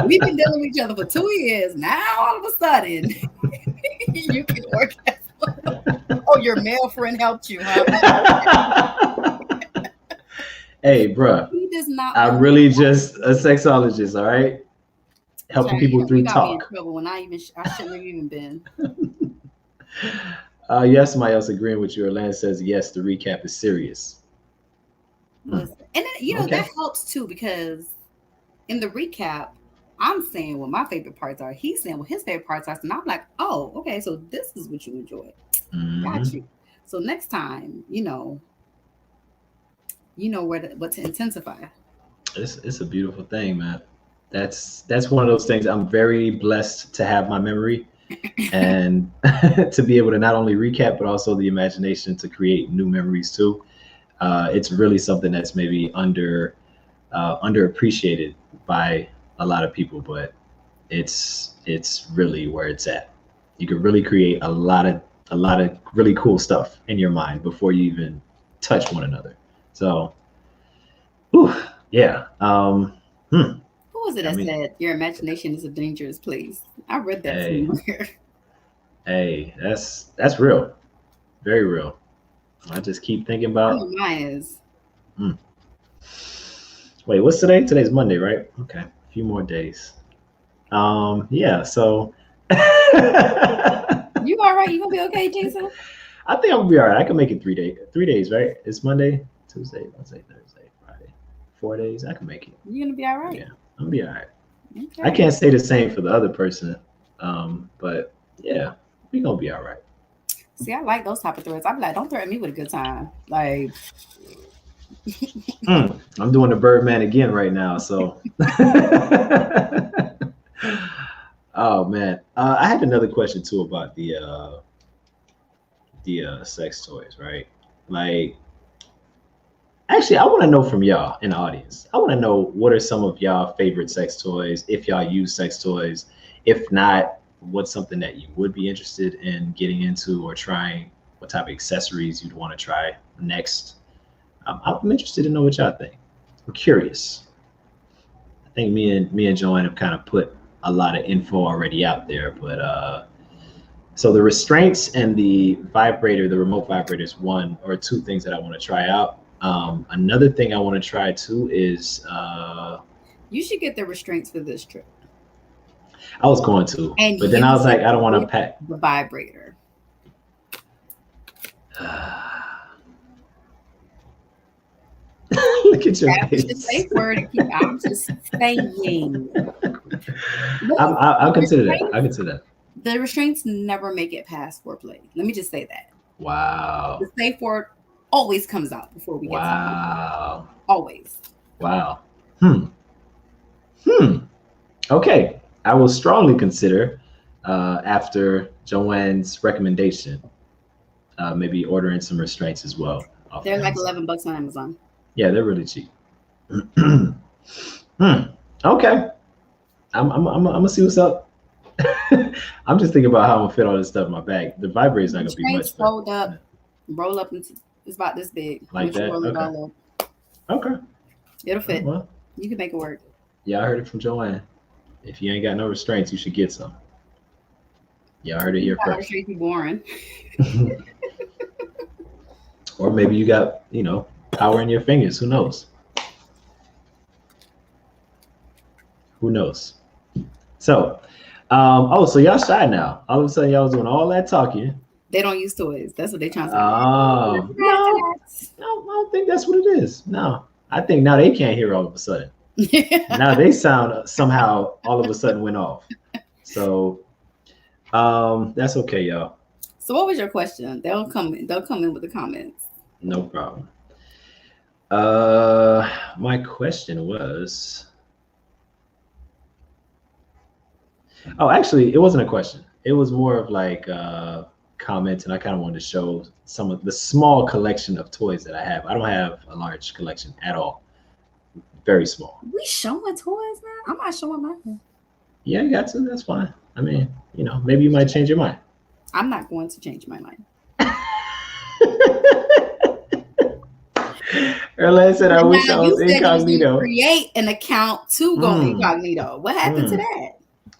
we've been dealing with each other for 2 years. Now all of a sudden you can orgasm. Oh, your male friend helped you, huh? Hey, bruh, He does not I'm want really just a sexologist, all right? Helping people you through got me in talk. trouble when I shouldn't have even been. Yes, somebody else agreeing with you. Orlando says, yes, the recap is serious. Listen. And then, that Okay. helps too, because in the recap, I'm saying what my favorite parts are. He's saying what his favorite parts are. And I'm like, oh, okay, so this is what you enjoy. Got Hmm. you. So next time, what to intensify. It's a beautiful thing, man. That's one of those things. I'm very blessed to have my memory and to be able to not only recap but also the imagination to create new memories too. It's really something that's maybe underappreciated by a lot of people, but it's really where it's at. You can really create a lot of really cool stuff in your mind before you even touch one another. So, whew, yeah. Hmm, Who was it I that mean, said your imagination is a dangerous place? I read that hey, somewhere. hey, that's real, very real. I just keep thinking I about. know mine is. Hmm, wait, what's today? Today's Monday, right? Okay, a few more days. Yeah. So. You all right? You gonna be okay, Jason? I think I'm gonna be all right. I can make it 3 days. 3 days, right? It's Monday, Tuesday, Wednesday, Thursday, Friday. 4 days. I can make it. You gonna be all right? Yeah, I'm gonna be all right. I Okay. can't say the same for the other person, but yeah, we gonna be all right. See, I like those type of threats. I'm like, don't threaten me with a good time. Like, I'm doing the Birdman again right now. So, oh man, I had another question too about the sex toys, right? Like, actually, I want to know from y'all in the audience. I want to know what are some of y'all favorite sex toys, if y'all use sex toys. If not, what's something that you would be interested in getting into or trying? What type of accessories you'd want to try next? I'm interested to know what y'all think. I'm curious. I think me and Joanne have kind of put a lot of info already out there, but so the restraints and the vibrator, the remote vibrator is one or two things that I want to try out. Another thing I want to try too is you should get the restraints for this trip, I was going to, and but then I was use like, it I don't want to with pack. the vibrator. Look at your That's the face. safe word. I'm just saying. No, I'll the consider that. restraints, I'll consider that. the restraints never make it past foreplay. Let me just say that. The Wow. safe word always comes out before we get to the foreplay. Wow. Always. Wow. Hmm. Hmm. Okay. I will strongly consider after Joanne's recommendation, maybe ordering some restraints as well off They're of like Amazon. 11 bucks on Amazon. Yeah, they're really cheap. Hmm. Okay. I'm gonna see what's up. I'm just thinking about how I'm gonna fit all this stuff in my bag. The vibrator's not The gonna be restraints much, but fold up, roll up into it's about this big. like Once you that. roll it Okay. all up, Okay. it'll Oh, fit. well, You can make it work. yeah, I heard it from Joanne. If you ain't got no restraints, you should get some. Y'all heard it You here got first. restraints be boring. Or maybe you got, power in your fingers. Who knows? Who knows? So, so y'all shy now. All of a sudden, y'all was doing all that talking. They don't use toys. That's what they trying to say. No, no, I don't think that's what it is. No, I think now they can't hear all of a sudden. Now they sound somehow all of a sudden went off. So, that's okay, y'all. So what was your question? They'll come in with the comments. No problem. My question was. Oh, actually, it wasn't a question. It was more of like comments, and I kind of wanted to show some of the small collection of toys that I have. I don't have a large collection at all. Very small. We showing toys now? I'm not showing mine. Yeah, you got to. That's fine. I mean, maybe you might change your mind. I'm not going to change my mind. Earlier said, I wish I You was said you was incognito. create an account to go incognito. What happened to that?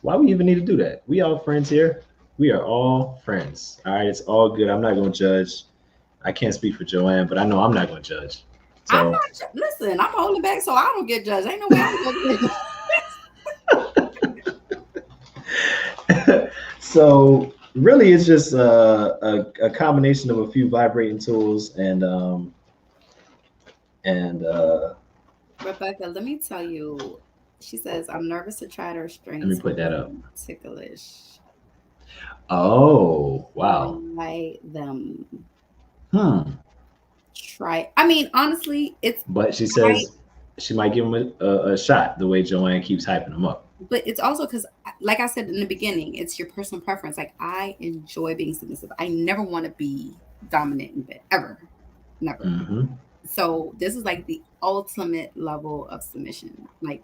Why we even need to do that? We all friends here. We are all friends. All right, it's all good. I'm not gonna judge. I can't speak for Joanne, but I know I'm not gonna judge. I'm So not listen, I'm holding back so I don't get judged. Ain't no way I'm gonna get so really, it's just a combination of a few vibrating tools and Rebecca, let me tell you. She says, I'm nervous to try to let restrain me put that up. ticklish. Oh wow. Try them. Hmm. Try. I mean, honestly, it's But she I. says she might give him a shot the way Joanne keeps hyping him up. But it's also because, like I said in the beginning, it's your personal preference. Like I enjoy being submissive. I never want to be dominant in bed ever, never. Hmm. So this is like the ultimate level of submission. Like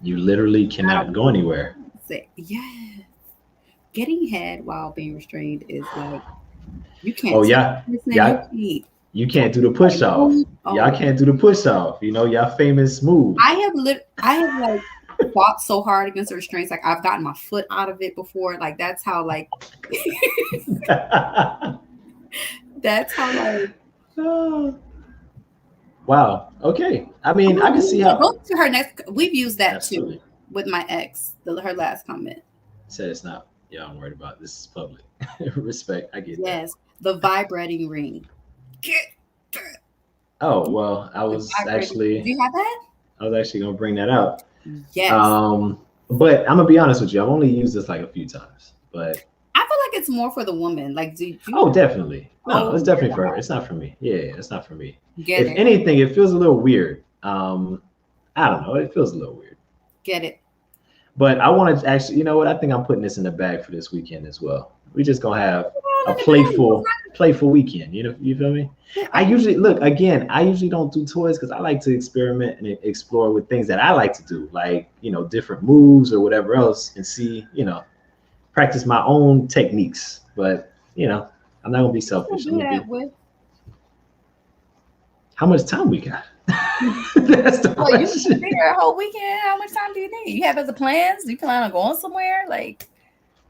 You literally I don't cannot go anywhere. say, yeah, getting head while being restrained is like you can't Oh touch yeah, the person, yeah. You can't do the push off. Y'all oh, can't do the push off. You know, y'all famous move. I have like fought so hard against the restraints. Like I've gotten my foot out of it before. Like that's how like that's how like Wow. Okay. I oh, mean, I can see how. go to her next. We've used that too Absolutely. with my ex. Her last comment. Said it's not. Yeah, I'm worried about this is public. Respect. I get that. Yes, the vibrating ring. Get that. Oh well, The vibrating. Do you have that? I was actually gonna bring that up. Yes. Um, but I'm gonna be honest with you. I've only used this like a few times. But I feel like it's more for the woman. Like, do you? oh, definitely. No, Oh it's my definitely for her. god, It's not for me. Yeah, it's not for me. get If it, anything, it feels a little weird. I don't know. It feels a little weird. get it. But I want to actually, you know what? I think I'm putting this in the bag for this weekend as well. We just gonna have a playful weekend. You know, you feel me? I usually look again. I usually don't do toys because I like to experiment and explore with things that I like to do, like different moves or whatever else, and see, practice my own techniques. But I'm not gonna be selfish. I'm Do gonna that be. with. How much time we got? That's the Well, you can question. be here a whole weekend. How much time do you need? You have other plans? Do you plan on going somewhere? Like,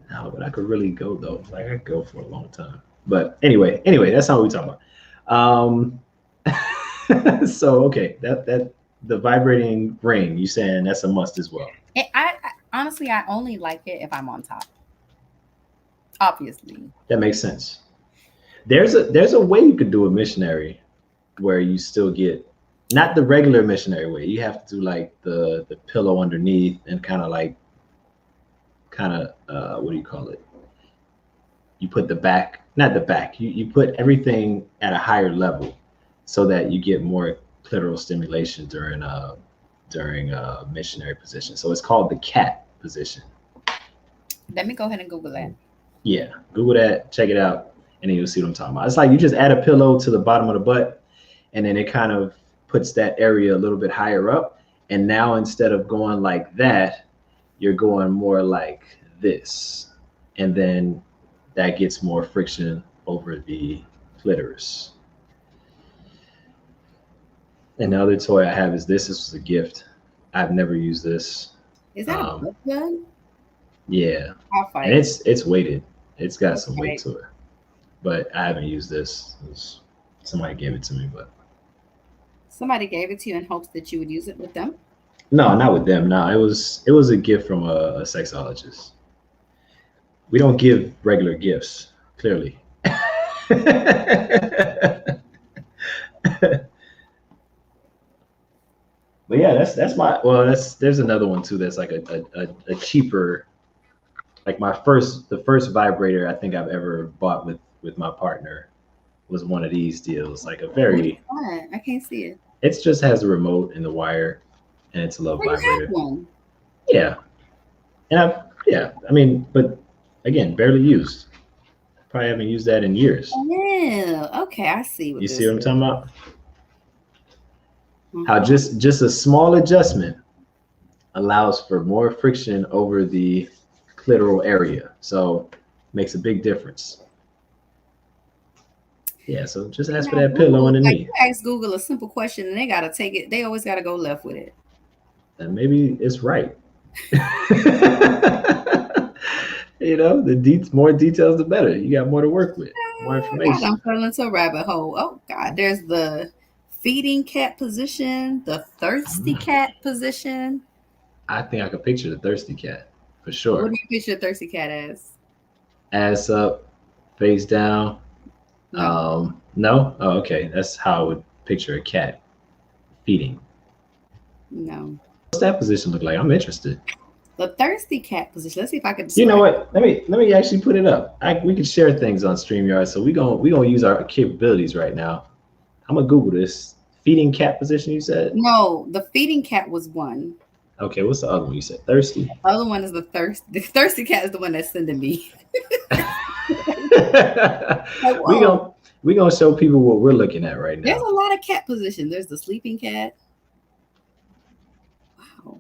No, but I could really go though. Like I could go for a long time. But anyway, that's not what we talking about. So okay, that the vibrating ring. You saying that's a must as well? I honestly, I only like it if I'm on top. Obviously, That makes sense. There's a way you could do a missionary where you still get not the regular missionary way. You have to do like the pillow underneath and kind of what do you call it? You put the back, not the back. You put everything at a higher level so that you get more clitoral stimulation during a missionary position. So it's called the cat position. let me go ahead and Google that. Yeah, Google that, check it out, and then you'll see what I'm talking about. It's like you just add a pillow to the bottom of the butt, and then it kind of puts that area a little bit higher up. And now instead of going like that, you're going more like this. And then that gets more friction over the clitoris. And the other toy I have is this. This was a gift. I've never used this. Is that a Um, butt gun? yeah, I'll and fight. it's weighted. It's got some weight Okay. to it. But I haven't used this. Somebody gave it to me, but Somebody gave it to you in hopes that you would use it with them. no, not with them. No, it was a gift from a sexologist. We don't give regular gifts, clearly. But yeah, that's my well. There's another one too. That's like a cheaper, like the first vibrator I think I've ever bought with my partner was one of these deals. Like a What is very, that? I can't see it. it just has a remote and the wire, and it's a love Well, you have vibrator. one. Yeah, and yeah, I mean, but again, barely used. Probably haven't used that in years. Oh, okay. I see what You see this what I'm is. talking about? How Mhm. just a small adjustment allows for more friction over the clitoral area. So makes a big difference. Yeah, so just ask for Now, that pillow Google, like underneath. you ask Google a simple question and they gotta take it. They always gotta go left with it. And maybe it's right. You know, more details, the better. You got more to work with, more God, information. I'm falling into a rabbit hole. Oh God, there's the feeding cat position, the thirsty cat position. I think I could picture the thirsty cat for What sure. do you picture a thirsty cat as? Ass up, face down. No, No? Oh, okay. That's how I would picture a cat feeding. no. What's that position look like? I'm interested. The thirsty cat position. Let's see if I can You know describe it. what? Let me actually put it up. We can share things on StreamYard. So we gonna use our capabilities right now. I'm gonna Google this. Feeding cat position, you said? No, the feeding cat was one. Okay, what's the other one? You said thirsty. The other one is the thirst. The thirsty cat is the one that's sending me. Like, we whoa, gonna we gonna show people what we're looking at right there's now. a lot of cat position. There's the sleeping cat. Wow.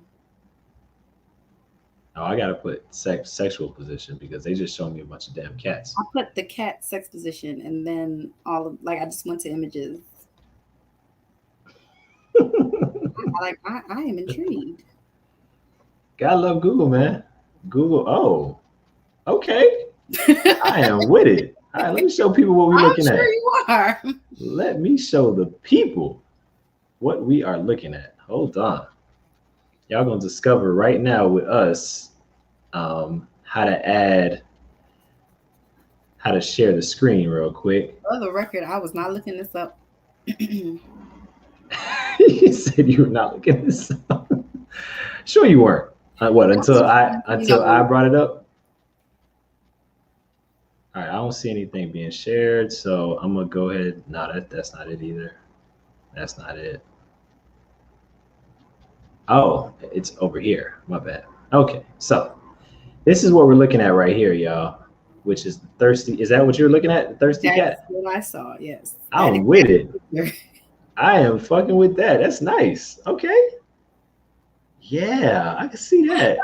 Oh, I gotta put sexual position because they just showing me a bunch of damn cats. I put the cat sex position and then all of like I just went to images. I am intrigued. Gotta love Google, man. Google. Oh, okay. I am with it. All right, let me show people what we're I'm looking sure at. you are. Let me show the people what we are looking at. Hold on. Y'all gonna discover right now with us how to share the screen real quick. For the record, I was not looking this up. You said you were not looking at this up. Sure you weren't. What until I brought it up? All right, I don't see anything being shared, so I'm gonna go ahead. No, that's not it either. That's not it. Oh, it's over here. My bad. Okay, so this is what we're looking at right here, y'all. Which is the thirsty. Is that what you're looking at? The thirsty That's cat? what I saw. Yes. I'm with it. I am fucking with that. That's nice. Okay. Yeah, I can see that.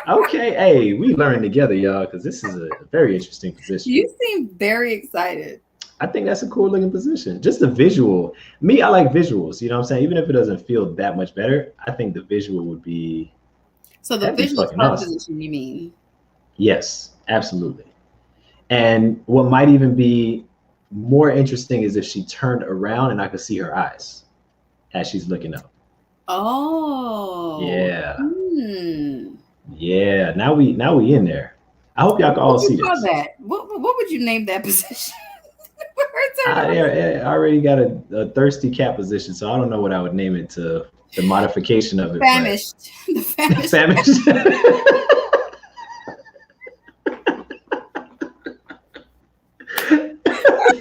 Okay, hey, we learning together, y'all, because this is a very interesting position. You seem very excited. I think that's a cool looking position. Just the visual. Me, I like visuals. You know what I'm saying? Even if it doesn't feel that much better, I think the visual would be. So the visual position, you mean? Yes, absolutely. And what might even be more interesting is if she turned around and I could see her eyes as she's looking up. Oh. Yeah. Yeah. Now we in there. I hope y'all can all see this. That? What would you name that position? I already got a thirsty cat position, so I don't know what I would name it to the modification of it. Famished. The famished.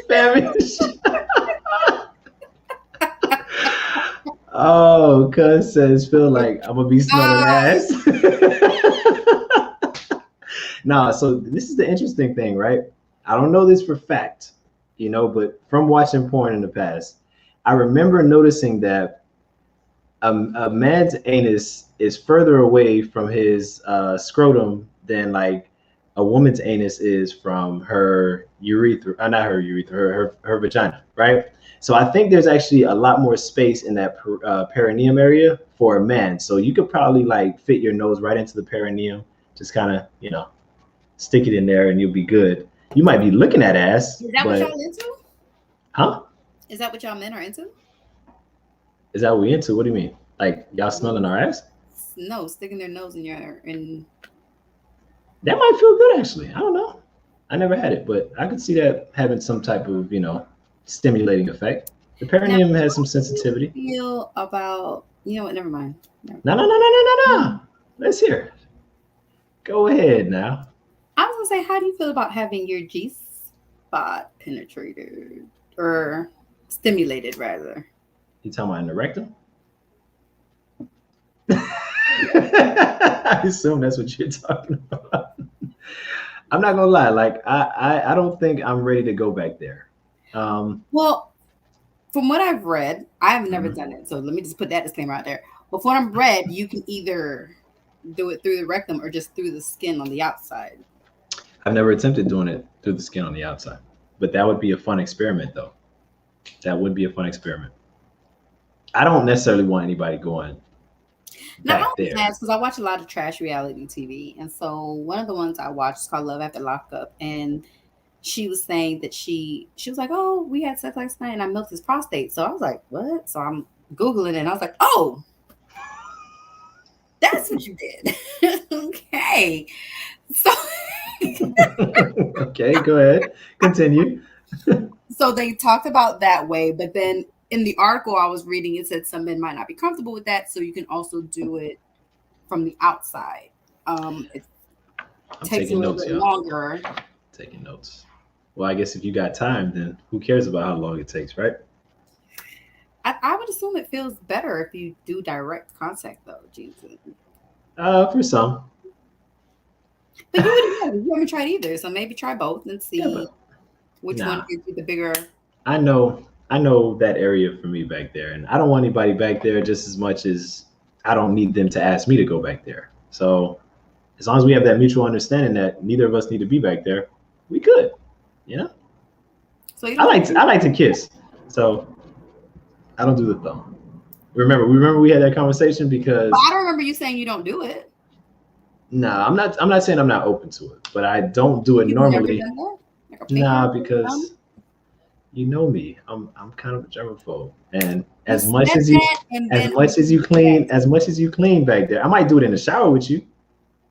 Famished. Oh, cuz says feel like I'm gonna be smelling ass. Nah, so this is the interesting thing, right? I don't know this for fact, you know, but from watching porn in the past, I remember noticing that a man's anus is further away from his scrotum than like a woman's anus is from her urethra, not her urethra, her vagina, right? So I think there's actually a lot more space in that perineum area for a man. So you could probably like fit your nose right into the perineum, just kind of, you know, stick it in there and you'll be good. You might be looking at ass. Is that what y'all into? Huh? Is that what y'all men are into? Is that what we into? What do you mean? Like y'all smelling our ass? No, sticking their nose in your in. That might feel good actually. I don't know. I never had it, but I could see that having some type of, you know, stimulating effect. The perineum has some sensitivity. Feel about, you know what? Never mind. No. Let's hear it. Go ahead now. I was gonna say, how do you feel about having your G spot penetrated or stimulated, rather? You talking about in the rectum? I assume that's what you're talking about. I'm not gonna lie, like I don't think I'm ready to go back there. Well, from what I've read, I have never done it, so let me just put that disclaimer out there. But from what I've read, you can either do it through the rectum or just through the skin on the outside. I've never attempted doing it through the skin on the outside, but that would be a fun experiment, though. That would be a fun experiment. I don't necessarily want anybody going Now I back always there. ask because I watch a lot of trash reality TV, and so one of the ones I watched is called Love After Lockup, and she was saying that she was like, "Oh, we had sex last night, and I milked his prostate." So I was like, "What?" So I'm googling it, and I was like, "Oh, that's what you did." Okay, so Okay, go ahead. Continue. so they talked about that way, but then in the article I was reading, it said some men might not be comfortable with that, so you can also do it from the outside. It I'm takes a taking little notes, bit y'all. longer. Taking notes. Well, I guess if you got time, then who cares about how long it takes, right? I would assume it feels better if you do direct contact, though, Jesus. For some. But you wouldn't know. You haven't tried either, so maybe try both and Yeah, see but which one nah. gives you the bigger. I know that area for me back there, and I don't want anybody back there just as much as I don't need them to ask me to go back there. So as long as we have that mutual understanding that neither of us need to be back there, we could. You know, So you I don't. like to I like to kiss, so I don't do the thumb. Remember we had that conversation But I because don't remember you saying you don't do it. nah, I'm not saying I'm not open to it, but I don't do it You've never normally. done that, like a finger Nah, or thumb. because you know me. I'm kind of a germaphobe, and You said that, and as then much as you clean, that. back there, I might do it in the shower with you.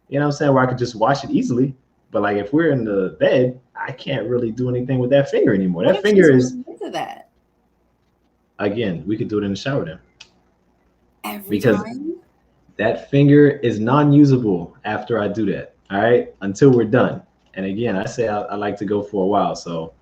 You know what I'm saying? Where I could just wash it easily. But like if we're in the bed, I can't really do anything with that finger anymore. What That if she's finger is really into that again, we could do it in the shower then. every Because time? that finger is non-usable after I do that. All right, until we're done. And again, I say I like to go for a while, so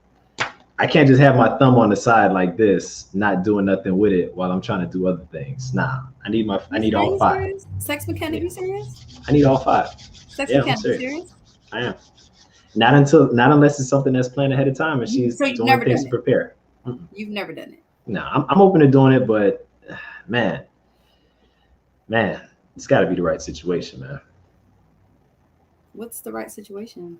I can't just have my thumb on the side like this, not doing nothing with it while I'm trying to do other things. Nah, I need Are all you five. serious? Sex mechanic? Yeah, You serious? I need all five. Sex Yeah, I'm mechanic? You serious. serious? I am. Not unless it's something that's planned ahead of time and she's So you've doing never things done to it. prepare. Mm-mm. You've never done it. No, I'm open to doing it, but man, man, it's got to be the right situation, man. What's the right situation?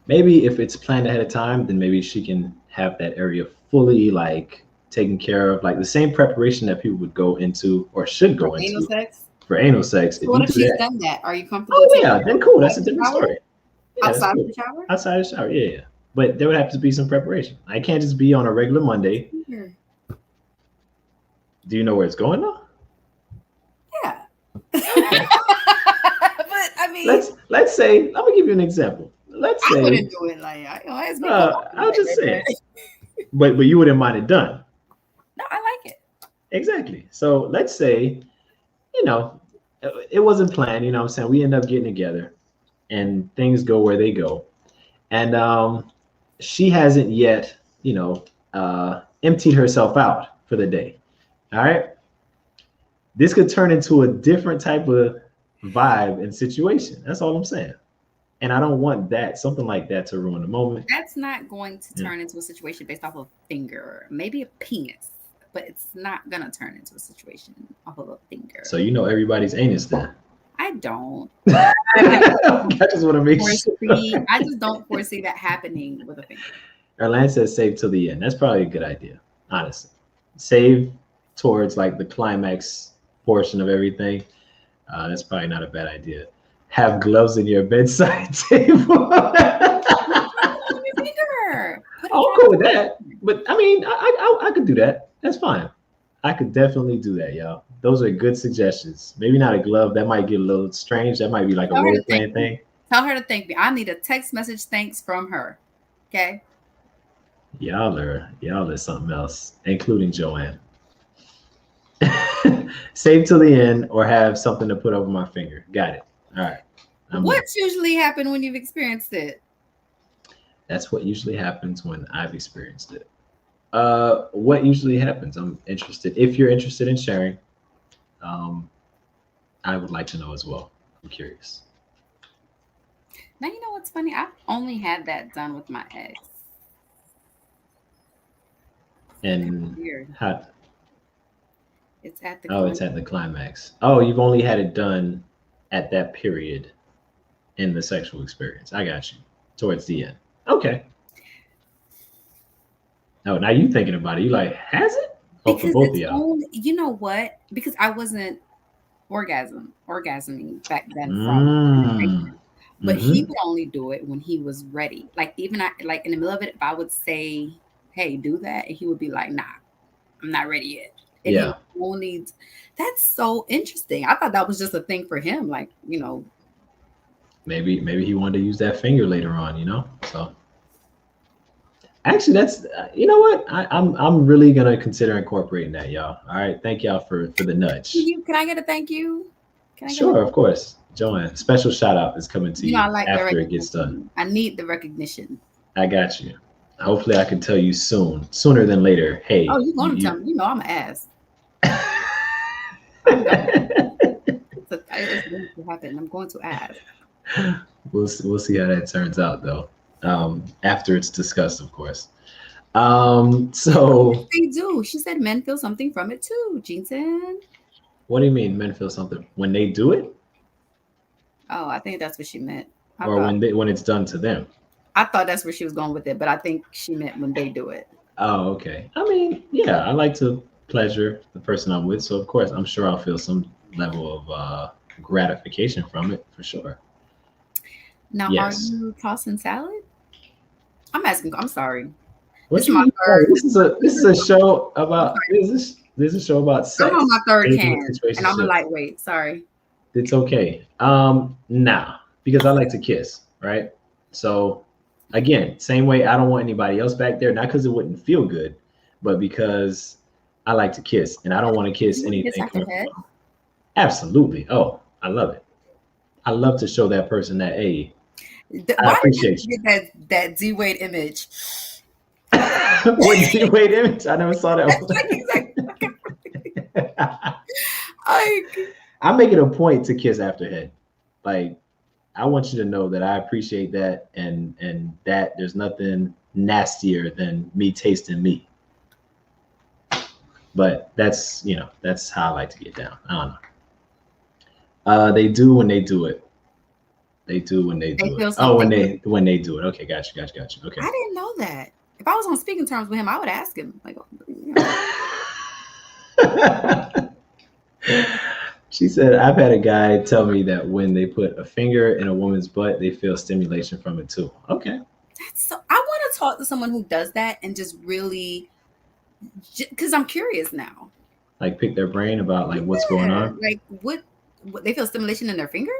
Maybe if it's planned ahead of time, then maybe she can have that area fully like taken care of, like the same preparation that people would go into or should For go anal into sex? for anal sex. So If what you if do she's that, done that? Are you comfortable oh taking yeah, her then cool. That's outside a of the different shower? story. Yeah, that's Outside of cool. the shower? Outside the shower, yeah, yeah. But there would have to be some preparation. I can't just be on a regular Monday. Here. Do you know where it's going though? Yeah. Okay. But I mean, Let's say I'm gonna give you an example. Let's I say wouldn't do it like it's me put my I'll feet just right say there. it, but you wouldn't mind it done. No, I like it. Exactly. So let's say you know it wasn't planned. You know what I'm saying we end up getting together and things go where they go, and she hasn't yet emptied herself out for the day. All right. This could turn into a different type of vibe and situation. That's all I'm saying. And I don't want that, something like that, to ruin the moment. That's not going to Yeah. turn into a situation based off of a finger, maybe a penis, but it's not gonna turn into a situation off of a finger. So you know everybody's anus then. I don't. I just want to make sure. I just don't foresee that happening with a finger. Erlan says save till the end. That's probably a good idea, honestly. Save towards like the climax portion of everything. That's probably not a bad idea. Have gloves in your bedside table. Finger. I'm cool with that. But I mean, I could do that. That's fine. I could definitely do that, y'all. Those are good suggestions. Maybe not a glove. That might get a little strange. That might be like a role playing thing. Tell her to thank me. I need a text message thanks from her. Okay. Y'all are something else, including Joanne. Save till the end or have something to put over my finger. Got it. All right. What's usually happened when you've experienced it? That's what usually happens when I've experienced it. What usually happens? I'm interested. If you're interested in sharing, I would like to know as well. I'm curious. Now you know what's funny? I've only had that done with my ex. And weird. How? It's at the. Oh, it's at the climax. Oh, you've only had it done at that period in the sexual experience. I got you. Towards the end. Okay. Oh, now you thinking about it. You like, has it? Oh, because for both it's of y'all. only, you know what? Because I wasn't orgasming back then from Mm. but he Mm-hmm. would only do it when he was ready. Like even like in the middle of it, if I would say, "Hey, do that," and he would be like, "Nah, I'm not ready yet," and he Yeah. would only. That's so interesting. I thought that was just a thing for him, like Maybe he wanted to use that finger later on, you know. So actually, that's you know what I'm really gonna consider incorporating that, y'all. All right, thank y'all for the nudge. Can I get a thank you? Can I get a Sure, of course, Joanne. Special shout out is coming to I you like the after it gets done. recognition. I need the recognition. I got you. Hopefully, I can tell you soon, sooner than later. Oh, Hey, you're you going to you. tell me. I'm an ass. I'm going. It's going to happen. I'm going to ask. We'll see how that turns out though. After it's discussed, of course. So They do. She said men feel something from it too, Jeanson. what do you mean men feel something when they do it, Oh, I think that's what she meant. I or thought when it's done to them? I thought that's where she was going with it, but I think she meant when they do it. Oh, okay. I mean, yeah, I like to pleasure the person I'm with, so of course, I'm sure I'll feel some level of gratification from it for sure. Now, are Yes. you tossing salad? I'm asking. I'm sorry. This What is you my mean? Oh, third. this is a show I'm about sorry. this is a show about I'm on my sex, third intimate can, and I'm a situationship. lightweight. Sorry. It's okay. Nah, because I like to kiss, right? So again, same way I don't want anybody else back there, not because it wouldn't feel good, but because I like to kiss and I don't want to kiss You want to kiss anything after coming head? from absolutely. Oh, I love it. I love to show that person that hey, I Why did appreciate you get that D Wade image? you. What do you wait image? I never saw that That's one. like exactly. Like I make it a point to kiss after head. Like I want you to know that I appreciate that and that there's nothing nastier than me tasting me. But that's that's how I like to get down. I don't know. They do when they do it. They do when they they do it. feel Oh, something. when they do it. Okay, got you. Okay. I didn't know that. If I was on speaking terms with him, I would ask him. Like, She said, I've had a guy tell me that when they put a finger in a woman's butt, they feel stimulation from it too. Okay. that's so. I want to talk to someone who does that and just really, because I'm curious now. Like pick their brain about like what's going Yeah, on. like what they feel stimulation in their finger?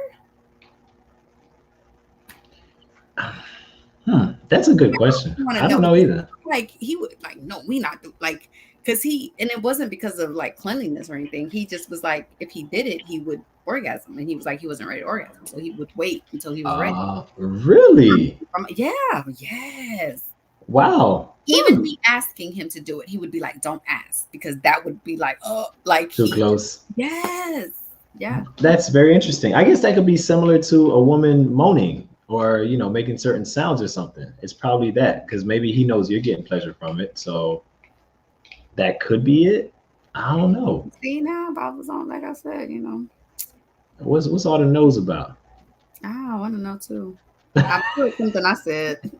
That's a good question. I want to I know don't know because either. like he would like no, we not do like because he and it wasn't because of like cleanliness or anything. He just was like if he did it, he would orgasm, and he was like he wasn't ready to orgasm, so he would wait until he was ready. Really? Yeah, yes. Wow. Even me asking him to do it, he would be like, "Don't ask," because that would be like, "Oh, like Too he." close. Yes, yeah. That's very interesting. I guess that could be similar to a woman moaning or making certain sounds or something. It's probably that because maybe he knows you're getting pleasure from it, so that could be it. I don't know. See now, if I was on, like I said, What's all the nose about? I want to know too. I'm sure it's something I said.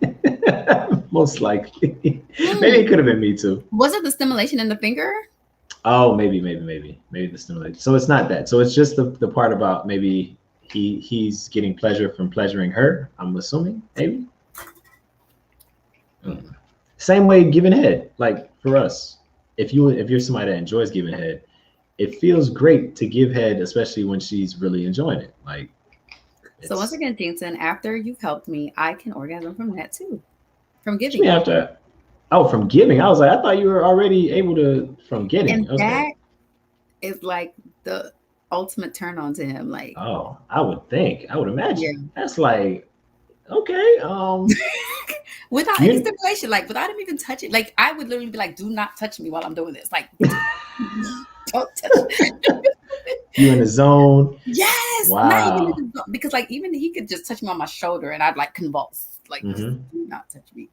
Most likely. Maybe it could have been me too. Was it the stimulation in the finger? Oh, maybe the stimulation. So it's not that. So it's just the part about maybe he's getting pleasure from pleasuring her. I'm assuming maybe. Same way giving head. Like for us, if you're somebody that enjoys giving head, it feels great to give head, especially when she's really enjoying it. Like. So once again, Jensen, after you've helped me, I can orgasm from that too, from What you giving. mean after? Oh, from giving. I was like, I thought you were already able to from getting. And Okay. that is like the ultimate turn on to him. Like, Oh, I would think. I would imagine. yeah. That's like okay. Without any You stimulation, like without him even touching, like I would literally be like, "Do not touch me while I'm doing this." Like, don't touch me. you in the zone. Yes, not even Wow. because like even he could just touch me on my shoulder and I'd like convulse. Like, just Mm-hmm. do not touch me.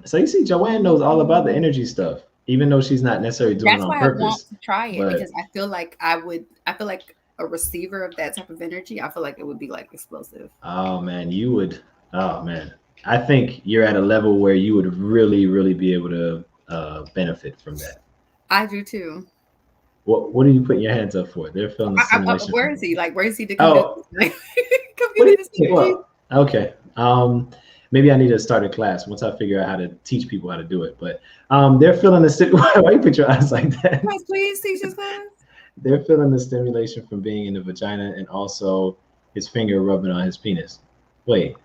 So you see, Joanne knows all about the energy stuff, even though she's not necessarily doing it That's on why I want purpose. to try it But because I feel like I feel like a receiver of that type of energy. I feel like it would be like explosive. oh man, you would. Oh man, I think you're at a level where you would really, really be able to benefit from that. I do too. What are you putting your hands up for? They're feeling the stimulation. Where is he? Like, where is he? Oh, Like, what do you computer think? energy. Well, okay. Maybe I need to start a class once I figure out how to teach people how to do it. But they're feeling the why you put your eyes like that? Yes, please teach us class. They're feeling the stimulation from being in the vagina and also his finger rubbing on his penis. Wait.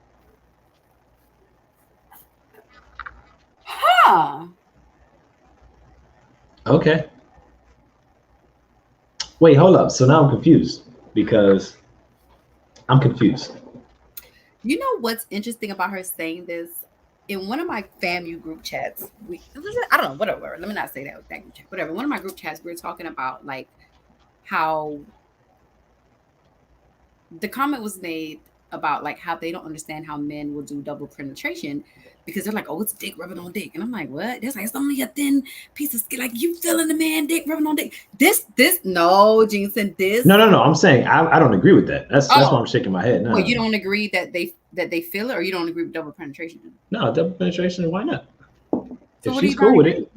Huh. Okay. Wait, hold up. So now I'm confused because I'm confused. You know what's interesting about her saying this? In one of my FAMU group chats, I don't know, whatever. Let me not say that group chat. Whatever. One of my group chats, we were talking about like how the comment was made about like how they don't understand how men will do double penetration because they're like, oh, it's dick rubbing on dick. And I'm like, what? There's like, it's only a thin piece of skin. Like, you feeling the man dick rubbing on dick. No, Jensen, this. No. I'm saying I don't agree with that. That's why I'm shaking my head. No, well, you don't agree that they feel it, or you don't agree with double penetration? No, double penetration, why not? So if she's cool with it.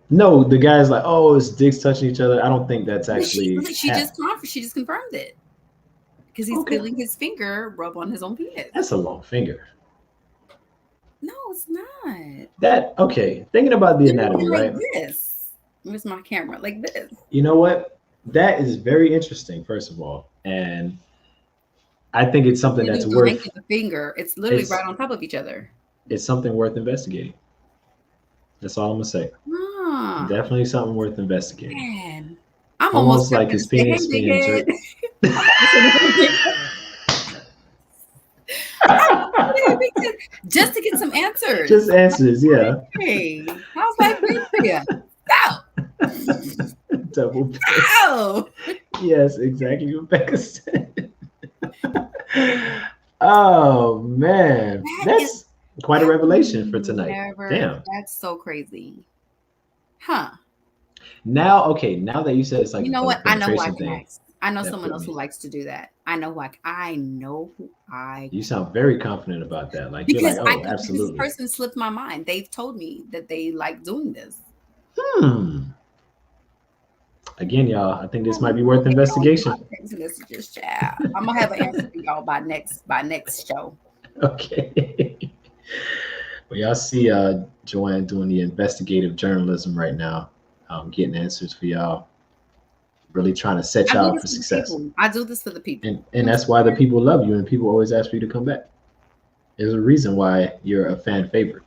No, the guy's like, oh, it's dicks touching each other. I don't think that's actually. She just confirmed it. Because he's feeling his finger rub on his own penis. That's a long finger. No, it's not. That, okay, thinking about the anatomy, like right? This. Where's my camera? Like this. You know what? That is very interesting, first of all. And I think it's something that's worth. The finger, it's literally right on top of each other. It's something worth investigating. That's all I'm going to say. Definitely something worth investigating. Man. I'm almost like his penis being jerked. Just to get some answers. Just answers, yeah. Hey, how's life been for you? Go. Double. Go. Yes, exactly what Becca said. Oh man, that's quite a revelation for tonight. Damn, that's so crazy, huh? Now that you said it's like, you know what? I know who I can ask. I know Definitely. Someone else who likes to do that. I know who I. You sound very confident about that. Like because you're like, oh, absolutely. This person slipped my mind. They've told me that they like doing this. Again, y'all, I think this might be worth investigation. I'm gonna have an answer for y'all by next show. Okay. Well, y'all see Joanne doing the investigative journalism right now, getting answers for y'all. Really trying to set y'all up for success. I do this for the people. And that's why the people love you and people always ask for you to come back. There's a reason why you're a fan favorite.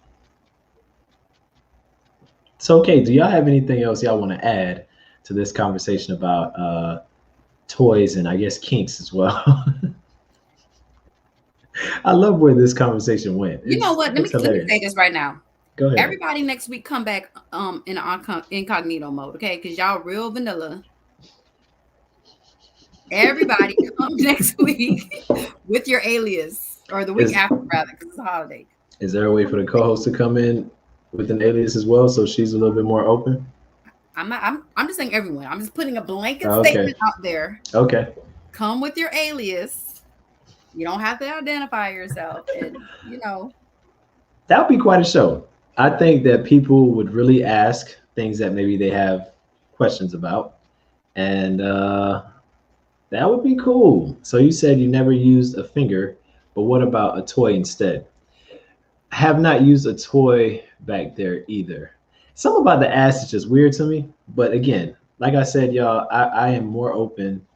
So, okay, do y'all have anything else y'all want to add to this conversation about toys and I guess kinks as well? I love where this conversation went. You know what? Let me say this right now. Go ahead. Everybody next week come back in incognito mode, okay? Because y'all real vanilla. Everybody come next week with your alias, or the week after rather, because it's a holiday. Is there a way for the co-host to come in with an alias as well, so she's a little bit more open? I'm just saying everyone. I'm just putting a blanket statement out there. Okay. Come with your alias. You don't have to identify yourself, and that would be quite a show. I think that people would really ask things that maybe they have questions about, and that would be cool. So you said you never used a finger, but what about a toy instead? I have not used a toy back there either. Something about the ass is just weird to me. But again, like I said, y'all, I am more open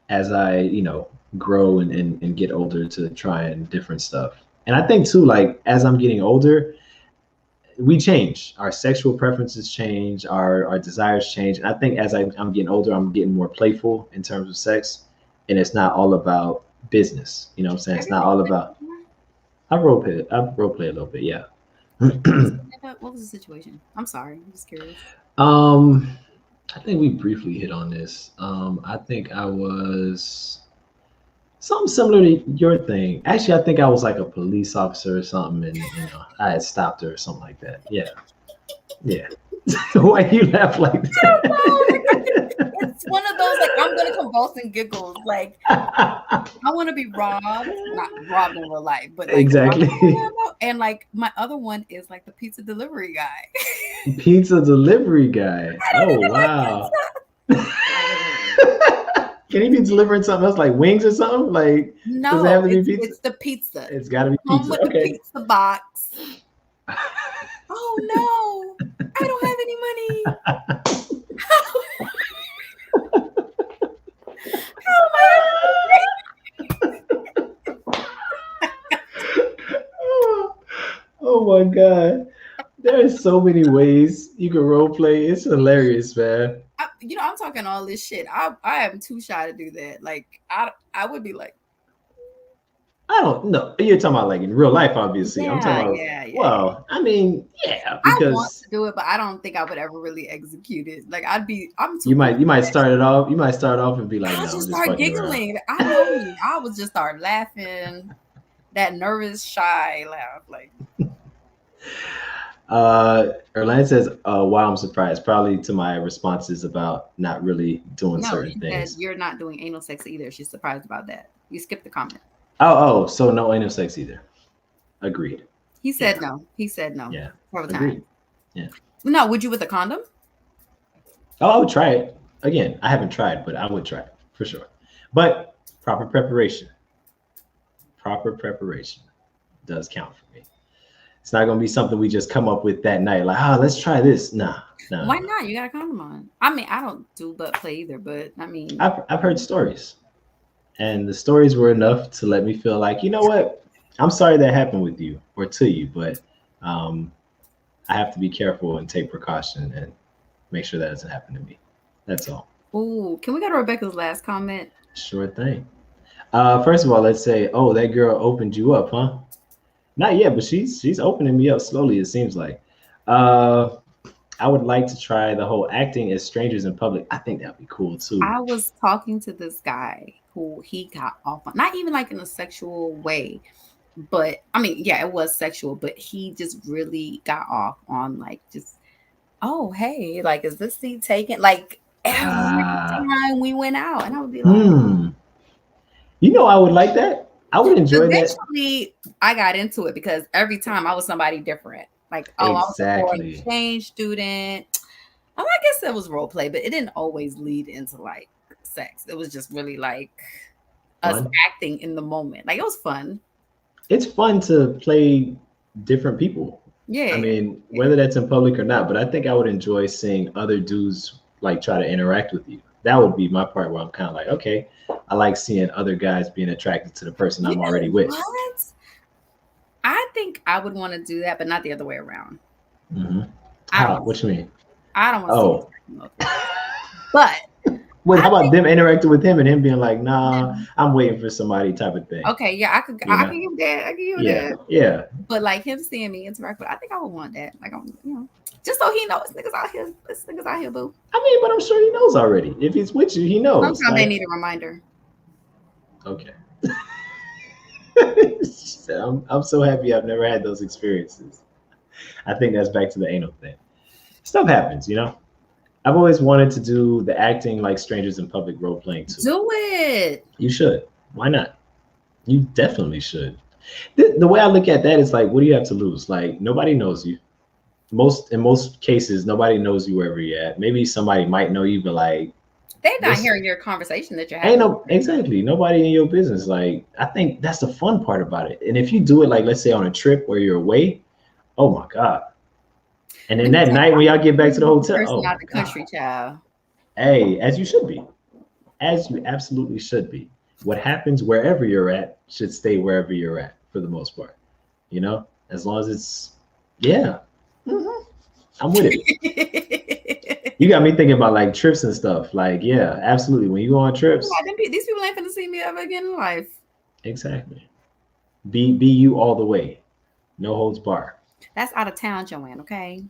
as I, grow and get older to trying different stuff. And I think too, like as I'm getting older, we change. Our sexual preferences change, our desires change. And I think as I'm getting older, I'm getting more playful in terms of sex. And it's not all about business. You know what I'm saying? It's not all about. I role play a little bit, yeah. What was the situation? I'm sorry. I'm just curious. I think we briefly hit on this. I think I was something similar to your thing. Actually, I think I was like a police officer or something, and I had stopped her or something like that. Yeah. Why do you laugh like that? one of those like I'm gonna convulse and giggles. Like I want to be robbed, not robbed in real life, but like Exactly. and like my other one is like the pizza delivery guy. Pizza delivery guy. I don't Oh even like wow. pizza. Can he be delivering something else like wings or something? Like, does it No, have to be pizza? it's the pizza. It's got to be Come pizza. with the Okay. pizza box. Oh no, I don't have any money. How am I Oh my god. There's so many ways you can role play. It's hilarious, man. I'm talking all this shit. I am too shy to do that. Like I would be like, I don't know. You're talking about like in real life, obviously. I'm talking yeah, about, yeah, yeah. well, I mean, yeah, I want because to do it, but I don't think I would ever really execute it. Like I'm too. you might start it off. You might start off and be like, I no, I'm just just start fucking around. giggling. I know me. I would just start laughing. That nervous, shy laugh. Like Erland says, wow, I'm surprised. Probably to my responses about not really doing no, certain she things. said you're not doing anal sex either. She's surprised about that. You skipped the comment. Oh, so no anal sex either. Agreed. He said no. He said no. Yeah. For the Agreed. time. Yeah. No, would you with a condom? Oh, I would try it. Again, I haven't tried, but I would try it for sure. But proper preparation. Proper preparation does count for me. It's not gonna be something we just come up with that night, like, let's try this. Nah. Why not? You got a condom on. I mean, I don't do butt play either, but I mean, I've heard stories, and the stories were enough to let me feel like, you know what? I'm sorry that happened with you or to you, but I have to be careful and take precaution and make sure that doesn't happen to me. That's all. Ooh, can we go to Rebecca's last comment? Sure thing. First of all, let's say, oh, that girl opened you up, huh? Not yet, but she's opening me up slowly, it seems like. I would like to try the whole acting as strangers in public. I think that'd be cool too. I was talking to this guy who he got off on, not even like in a sexual way, but I mean, yeah, it was sexual, but he just really got off on like just, oh, hey, like, is this seat taken? Like every time we went out, and I would be like, you know, I would like that. I would enjoy that. Eventually, I got into it because every time I was somebody different. Like, oh, exactly. I was a foreign exchange student. I guess it was role play, but it didn't always lead into like sex. It was just really like us acting in the moment. Like, it was fun. It's fun to play different people. Yeah. I mean, whether that's in public or not, but I think I would enjoy seeing other dudes like try to interact with you. That would be my part where I'm kind of like, okay, I like seeing other guys being attracted to the person I'm already with. What? I think I would want to do that, but not the other way around. Mm-hmm. How? What you mean? I don't want to see it. But wait, how about them interacting with him and him being like, nah, I'm waiting for somebody type of thing. Okay, yeah, I could give that. I could give that. Yeah. But like him seeing me interact with, I think I would want that. Like, just so he knows niggas out here. This niggas out here, boo. I mean, but I'm sure he knows already. If he's with you, he knows. Sometimes they need a reminder. Okay. I'm so happy I've never had those experiences. I think that's back to the anal thing. Stuff happens, you know? I've always wanted to do the acting like strangers in public role playing too. Do it. You should. Why not? You definitely should. The way I look at that is like, what do you have to lose? Like, nobody knows you. In most cases, nobody knows you wherever you're at. Maybe somebody might know you, but like, they're not hearing your conversation that you're having. Exactly. Nobody in your business. Like, I think that's the fun part about it. And if you do it, like, let's say on a trip where you're away, oh my God. And then that night when y'all get back to the hotel, not the country child. Hey, as you should be. As you absolutely should be. What happens wherever you're at should stay wherever you're at for the most part. You know, as long as it's, yeah. Mm-hmm. I'm with it. You got me thinking about like trips and stuff. Like, yeah, absolutely. When you go on trips, these people ain't gonna see me ever again in life. Exactly. Be you all the way. No holds bar. That's out of town, Joanne. Okay.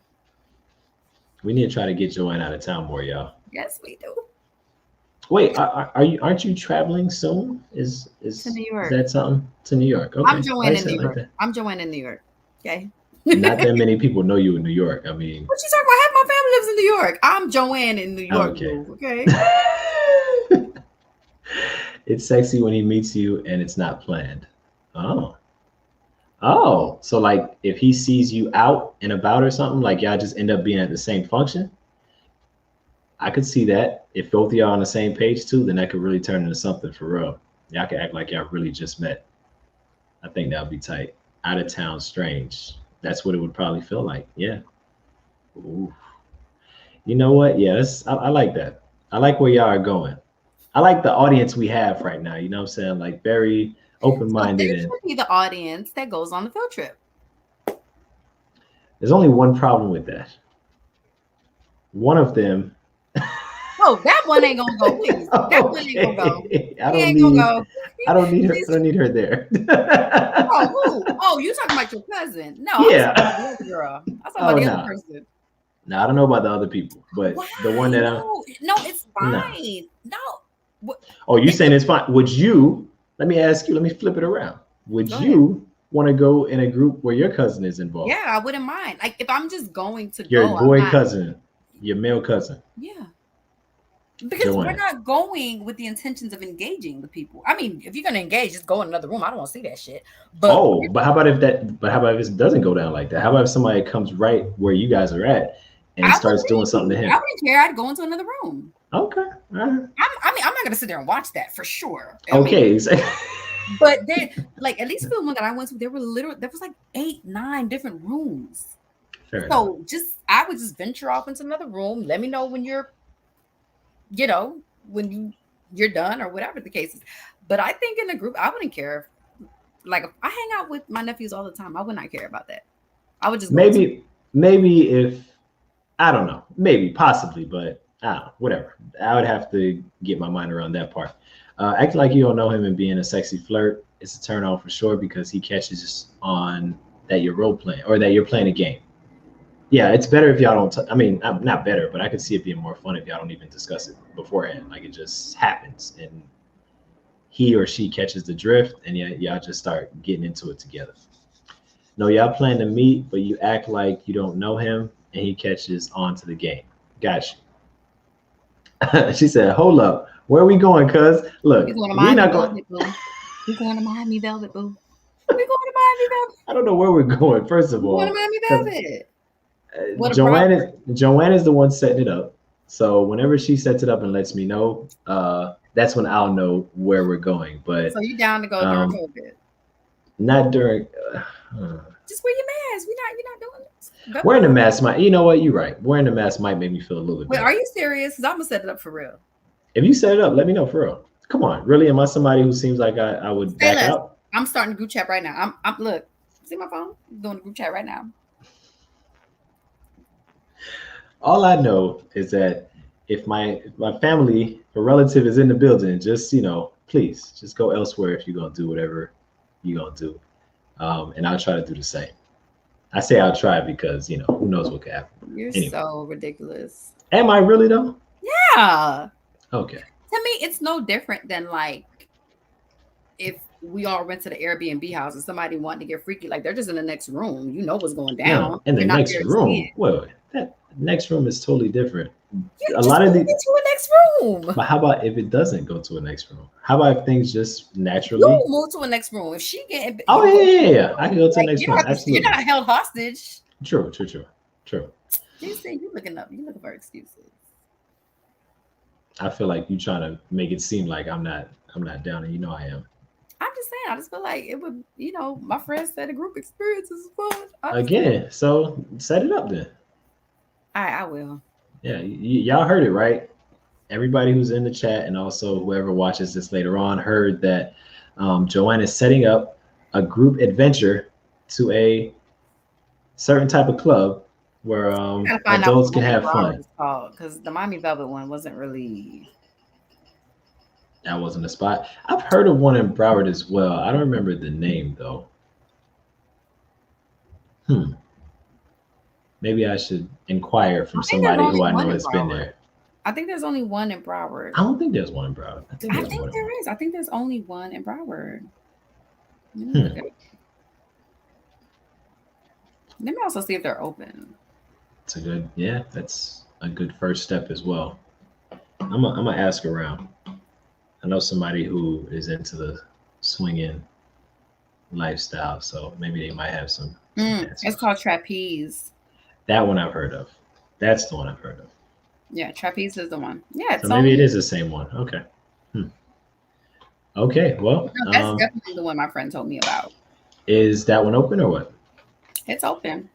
We need to try to get Joanne out of town more, y'all. Yes, we do. Wait, aren't you traveling soon? Is to New York? Is that something to New York? Okay. I'm Joanne in New York. I'm Joanne in New York. Okay. Not that many people know you in New York. I mean, What you talking about? Half my family lives in New York. I'm Joanne in New York, okay. boo, okay? It's sexy when he meets you and it's not planned. Oh. Oh. So like if he sees you out and about or something, like y'all just end up being at the same function. I could see that. If both of y'all on the same page too, then that could really turn into something for real. Y'all could act like y'all really just met. I think that would be tight. Out of town strange. That's what it would probably feel like. Yeah. Ooh. You know what? Yes, I like that. I like where y'all are going. I like the audience we have right now. You know what I'm saying? Like very open So minded. there And should be the audience that goes on the field trip. there's only one problem with that. One of them. Oh, that one ain't gonna go, please. That one ain't gonna go. Okay. I He don't ain't gonna need. go. I don't need her. I Please. don't need her there. Oh, who? Oh, you talking about your cousin? No, I was talking about the Yeah. other girl. I was talking about Oh the other no. person. No, I don't know about the other people, but Why? the one that I'm. No, it's No. fine. No. What? Oh, you If saying it's fine? Would you? Let me ask you. Let me flip it around. Would Go ahead. you want to go in a group where your cousin is involved? Yeah, I wouldn't mind. Like if I'm just going to Your go, I'm boy not. cousin, your male cousin, Yeah. Because we're Joanne. not going with the intentions of engaging with people. I mean, if you're gonna engage, just go in another room. I don't want to see that shit. But Oh, but how about if that? But how about if it doesn't go down like that? How about if somebody comes right where you guys are at and I would starts doing something to leave. I him? wouldn't care. I'd go into another room. Okay, all right. I mean, I'm not gonna sit there and watch that for sure. I mean, Okay, exactly. but then, like, at least for the one that I went to, there was like 8, 9 different rooms. Fair enough. So I would just venture off into another room. Let me know when you know, when you're done or whatever the case is. But I think in a group, I wouldn't care. Like if I hang out with my nephews all the time, I would not care about that. I would just go into Maybe if I don't know, maybe possibly, but I don't know, whatever. I would have to get my mind around that part. Acting like you don't know him and being a sexy flirt, it's a turn on for sure because he catches on that you're role playing or that you're playing a game. Yeah, it's better if y'all don't. I mean, not better, but I could see it being more fun if y'all don't even discuss it beforehand. Like it just happens, and he or she catches the drift, and y'all just start getting into it together. No, y'all plan to meet, but you act like you don't know him, and he catches on to the game. Gotcha. She said, "Hold up, where are we going? Cuz you look, going to we Miami not going. Velvet, boo. You going to Miami Velvet, boo. We going to Miami Velvet. I don't know where we're going. First of We going to all, Miami because Velvet. What a Joanne is the one setting it up. So whenever she sets it up and lets me know, that's when I'll know where we're going. But So you down to go during um, COVID? not during. Just wear your mask. You're not doing this. Wearing the mask might. You know what? You're right. Wearing the mask might make me feel a little bit Wait, are better. you serious? Because I'm gonna set it up for real. If you set it up, let me know for real. Come on, really? Am I somebody who seems like I would Say back less. out? I'm starting a group chat right now. I'm look. See my phone? I'm doing a group chat right now. All I know is that if my family or relative is in the building, just please just go elsewhere if you're gonna do whatever you're gonna do, and I'll try to do the same. I say I'll try because who knows what could happen. You're Anyway, so ridiculous. am I really though? Yeah. Okay. To me, it's no different than like if we all rented an Airbnb house and somebody wanted to get freaky, like they're just in the next room. You know what's going No, down. in the You're not next there to see room. it. Wait. That next room is totally different. You A just lot of move the into a next room. But how about if it doesn't go to a next room? How about if things just You naturally? move to a next room. If she get Oh you yeah, go to yeah, yeah, the yeah. I can go to the like next you don't room. have to, you're Absolutely. not held hostage. True. You say you looking for excuses. I feel like you trying to make it seem like I'm not down, and I am. I'm just saying, I just feel like it would, my friends said a group experience is fun. I just Again, so set it up then. I will. Yeah, y'all heard it right. Everybody who's in the chat and also whoever watches this later on heard that Joanne is setting up a group adventure to a certain type of club where I gotta find out what adults the can Miami have Broward fun. is called because the Miami Velvet one wasn't really. That wasn't a spot. I've heard of one in Broward as well. I don't remember the name though. Hmm. Maybe I should inquire from I think there's somebody who only I one know in has been Broward. there. I think there's only one in Broward. I don't think there's one in Broward. I think I there's think more than one. there is. I think there's only one in Broward. Let me look Hmm. at it. Let me also see if they're open. It's a good, yeah, that's a good first step as well. I'm gonna ask around. I know somebody who is into the swinging lifestyle, so maybe they might have some It's answers. called trapeze. That one I've heard of. That's the one I've heard of. Yeah, trapeze is the one. Yeah, So it's maybe it on. is the same one. Okay. Hmm. Okay. Well, No, that's definitely the one my friend told me about. is that one open or what? It's open.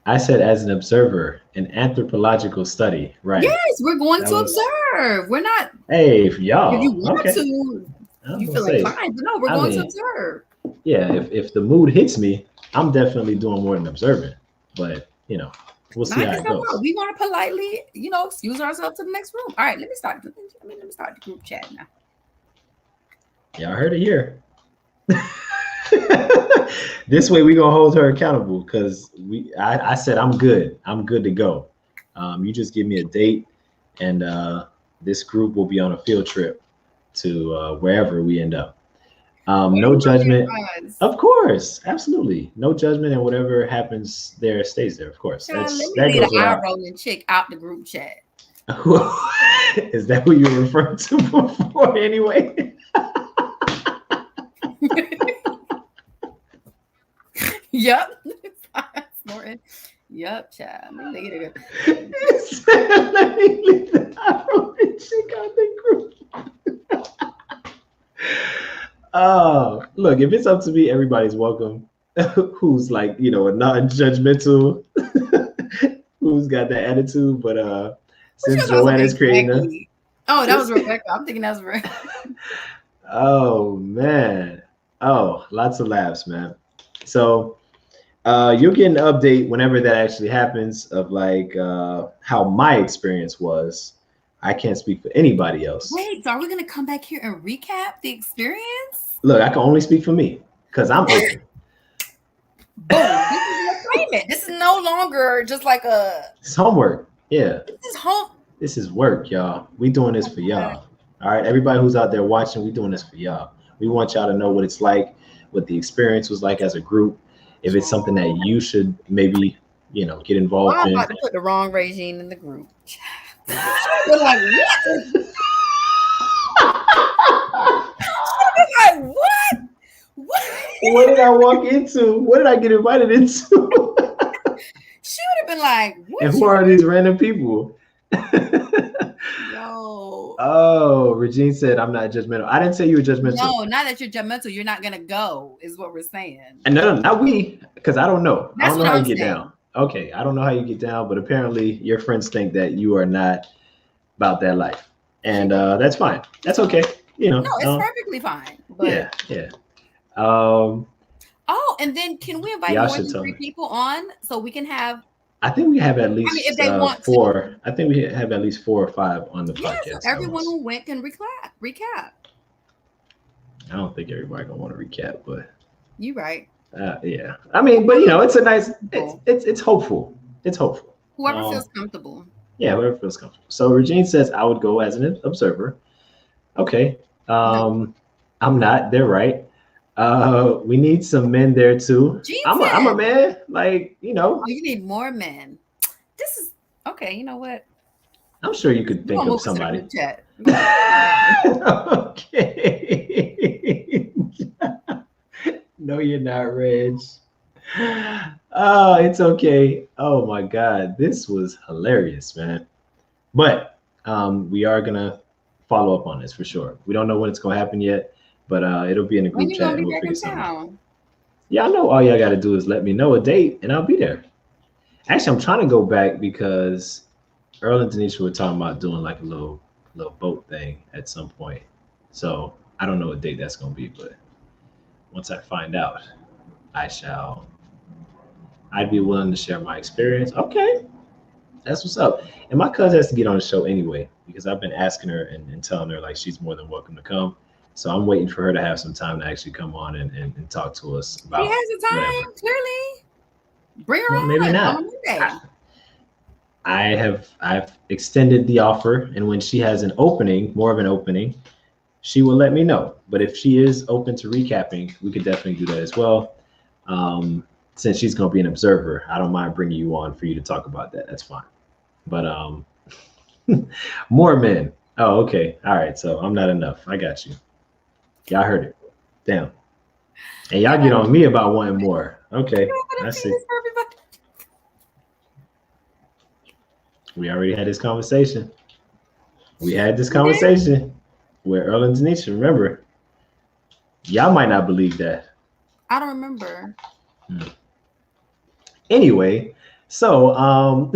I said as an observer, an anthropological study. Right. Yes, we're going That to was. observe. We're not. Hey, for If you y'all. want Okay. to, I was you gonna feel say. inclined, but no, we're I going to mean, observe. yeah. If the mood hits me, I'm definitely doing more than observing. But we'll see Knock how it yourself out. goes. We want to politely, excuse ourselves to the next room. All right, let me start. Let me start the group chat now. Y'all heard it here. This way we gonna hold her accountable because I said I'm good. I'm good to go. You just give me a date, and this group will be on a field trip to wherever we end up. What No do you want me judgment, to advise? of course, absolutely. No judgment, and whatever happens there stays there. Of course, Child, let me that leave goes the eye without. rolling chick out the group chat. Is that who you were referring to before anyway? Yep. Snorting. Yep, child. Let me leave it. Let me leave the chick out the group. Oh, look, if it's up to me, everybody's welcome. Who's like, a non-judgmental, who's got that attitude. But Which since was also Joanna's creating a exactly. Oh, that since was Rebecca. I'm thinking that was Rebecca. oh man. Oh, lots of laughs, man. So you'll get an update whenever that actually happens of like how my experience was. I can't speak for anybody else. Wait, so are we gonna come back here and recap the experience? Look, I can only speak for me because I'm open. Boom. This is an assignment. This is no longer just like a It's homework. Yeah. this is home. This is work, y'all. We doing this for y'all. All right. Everybody who's out there watching, we doing this for y'all. We want y'all to know what it's like, what the experience was like as a group. If it's something that you should maybe, get involved I'm in. about to put the wrong regime in the group. We're like, what? Like, what? What? What did I walk into? What did I get invited into? She would have been like, what? And who are these random people? Yo. Oh, Regine said I'm not judgmental. I didn't say you were judgmental. No, not that you're judgmental. You're not gonna go, is what we're saying. And no, not we, because I don't know. I That's don't know what how I'm you get saying. down. Okay, I don't know how you get down, but apparently your friends think that you are not about that life, and that's fine. That's okay. No, it's perfectly fine. But yeah. oh, and then can we invite Y'all more should than tell 3 me. people on so we can have? I think we have at I mean, least if they want 4. to. I think we have at least 4 or 5 on the Yeah, so podcast. everyone who went can recap. I don't think everybody gonna want to recap, but You right. yeah. I mean, but it's a nice. It's hopeful. It's hopeful. Whoever feels comfortable. Yeah, whoever feels comfortable. So Regine says I would go as an observer. Okay. No. I'm not. They're right. We need some men there too. I'm a man. Like, Oh, you need more men. This is okay. You know what? I'm sure you could think of somebody. Chat. Okay. No, you're not, Reg. Oh, it's okay. Oh my God, this was hilarious, man. But we are gonna follow up on this for sure. We don't know when it's gonna happen yet, but it'll be in a group chat and we'll figure something out. Yeah, I know. All y'all got to do is let me know a date, and I'll be there. Actually, I'm trying to go back because Earl and Denisha were talking about doing like a little boat thing at some point. So I don't know what date that's gonna be, but once I find out, I'd be willing to share my experience. Okay, that's what's up. And my cousin has to get on the show anyway because I've been asking her and telling her like she's more than welcome to come. So I'm waiting for her to have some time to actually come on and talk to us about. She has the time, whatever. Clearly. Bring her on. Maybe not. I've extended the offer, and when she has an opening, more of an opening, she will let me know. But if she is open to recapping, we could definitely do that as well. Since she's going to be an observer, I don't mind bringing you on for you to talk about that. That's fine. But more men. Oh, okay. All right. So I'm not enough. I got you. Y'all heard it. Damn. And y'all get on me about wanting more. Okay. I see. We already had this conversation. We had this conversation with Earl and Denisha. Remember, y'all might not believe that. I don't remember. Anyway, so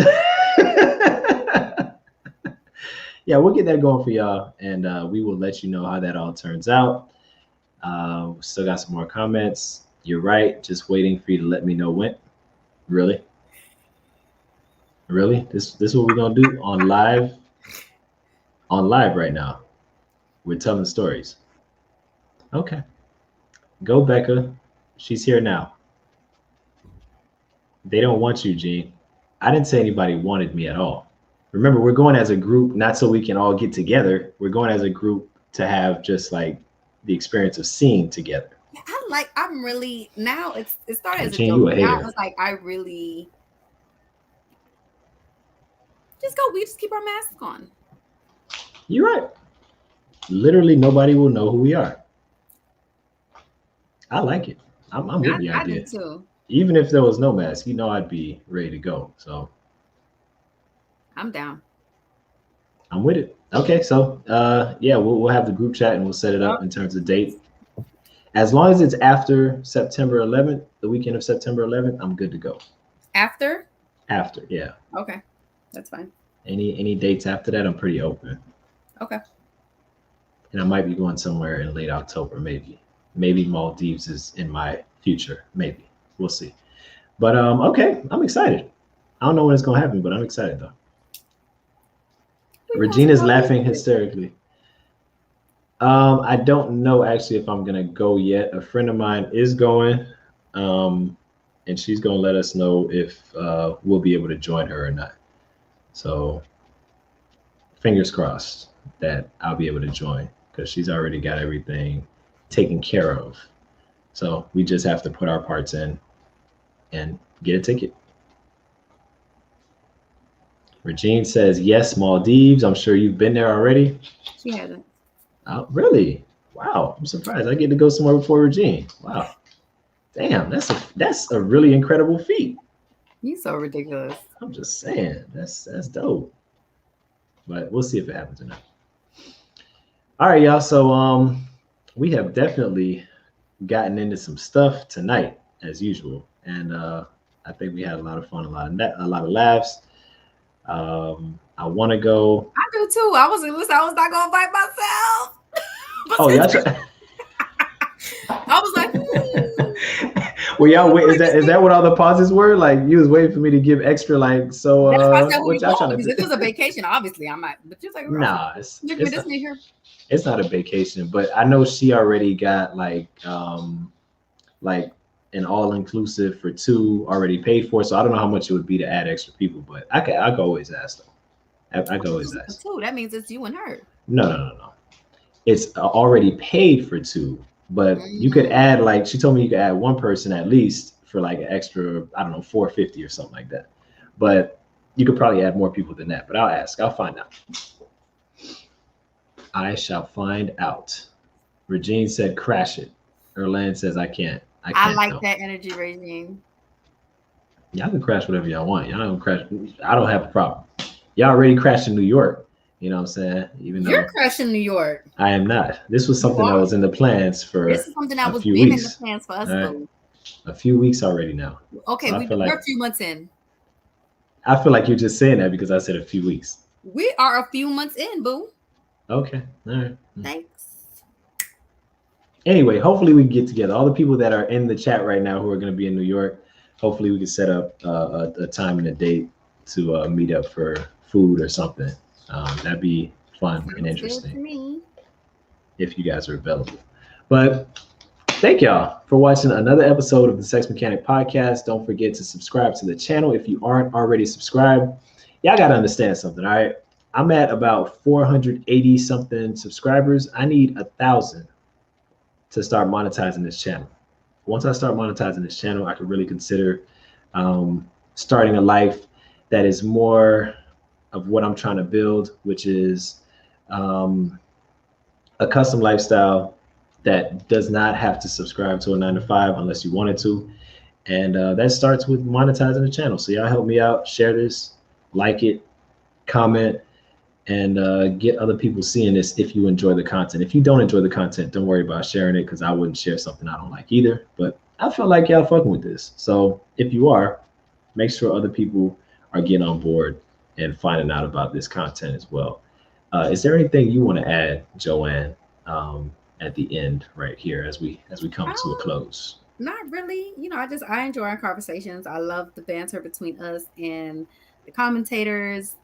yeah, we'll get that going for y'all, and we will let you know how that all turns out. Still got some more comments. You're right. Just waiting for you to let me know when. Really? Really? This is what we're gonna do on live? On live right now. We're telling stories. Okay. Go, Becca. She's here now. They don't want you, Gene. I didn't say anybody wanted me at all. Remember, we're going as a group, not so we can all get together. We're going as a group to have just like the experience of seeing together. I'm really now it started as a Gene, joke. you a Now hater. it's like I really just go. We just keep our masks on. You're right. Literally, nobody will know who we are. I like it. I'm with the idea. I do too. Even if there was no mask, I'd be ready to go. So I'm down. I'm with it. Okay, so yeah, we'll have the group chat and we'll set it up in terms of date. As long as it's after September 11th, the weekend of September 11th, I'm good to go. After? After, yeah. Okay, that's fine. Any dates after that, I'm pretty open. Okay. And I might be going somewhere in late October, maybe. Maybe Maldives is in my future, maybe. We'll see. But okay, I'm excited. I don't know when it's gonna happen, but I'm excited though. Regina's laughing hysterically. I don't know actually if I'm gonna go yet. A friend of mine is going, and she's gonna let us know if we'll be able to join her or not. So fingers crossed that I'll be able to join because she's already got everything taken care of. So we just have to put our parts in and get a ticket. Regine says, yes, Maldives. I'm sure you've been there already. She hasn't. Oh, really? Wow. I'm surprised. I get to go somewhere before Regine. Wow. Damn, that's a really incredible feat. You're so ridiculous. I'm just saying. That's dope. But we'll see if it happens or not. All right, y'all. So we have definitely gotten into some stuff tonight, as usual. And I think we had a lot of fun, a lot of laughs. I want to go. I do too. I was not gonna bite myself. Oh, y'all. I was like, well, y'all wait. Is that what all the pauses were? Like you was waiting for me to give extra, like so. That's why I said, what y'all trying to do? If it was a vacation, obviously I might. But you're like, nah, it's not a vacation. But I know she already got like an all-inclusive for 2 already paid for. So I don't know how much it would be to add extra people, but I could always ask though. I could always ask. 2. That means it's you and her. No. It's already paid for 2, but you could add like she told me you could add 1 person at least for like an extra, I don't know, $450 or something like that. But you could probably add more people than that. But I'll ask. I'll find out. I shall find out. Regine said, "Crash it." Erlan says, "I can't." I like that energy regime. Y'all can crash whatever y'all want. Y'all don't crash. I don't have a problem. Y'all already crashed in New York. You know what I'm saying? Even though you're crashing New York. I am not. This was something that was in the plans for this is something that was been in the plans for us. Right. A few weeks already now. Okay, so we're a few months in. I feel like you're just saying that because I said a few weeks. We are a few months in, boo. Okay. All right. Thanks. Anyway, hopefully we can get together. All the people that are in the chat right now who are going to be in New York, hopefully we can set up a time and a date to meet up for food or something. That'd be fun and interesting if you guys are available. But thank y'all for watching another episode of the Sex Mechanic Podcast. Don't forget to subscribe to the channel if you aren't already subscribed. Y'all got to understand something, all right? I'm at about 480 something subscribers. I need 1,000 to start monetizing this channel. once I start monetizing this channel, I could really consider starting a life that is more of what I'm trying to build, which is a custom lifestyle that does not have to subscribe to a 9 to 5 unless you wanted to. And that starts with monetizing the channel. So y'all help me out, share this, like it, comment, and get other people seeing this if you enjoy the content. If you don't enjoy the content, don't worry about sharing it, because I wouldn't share something I don't like either. But I feel like y'all fucking with this. So if you are, make sure other people are getting on board and finding out about this content as well. Is there anything you want to add, Joanne, at the end right here as we come to a close? Not really. I enjoy our conversations. I love the banter between us and the commentators.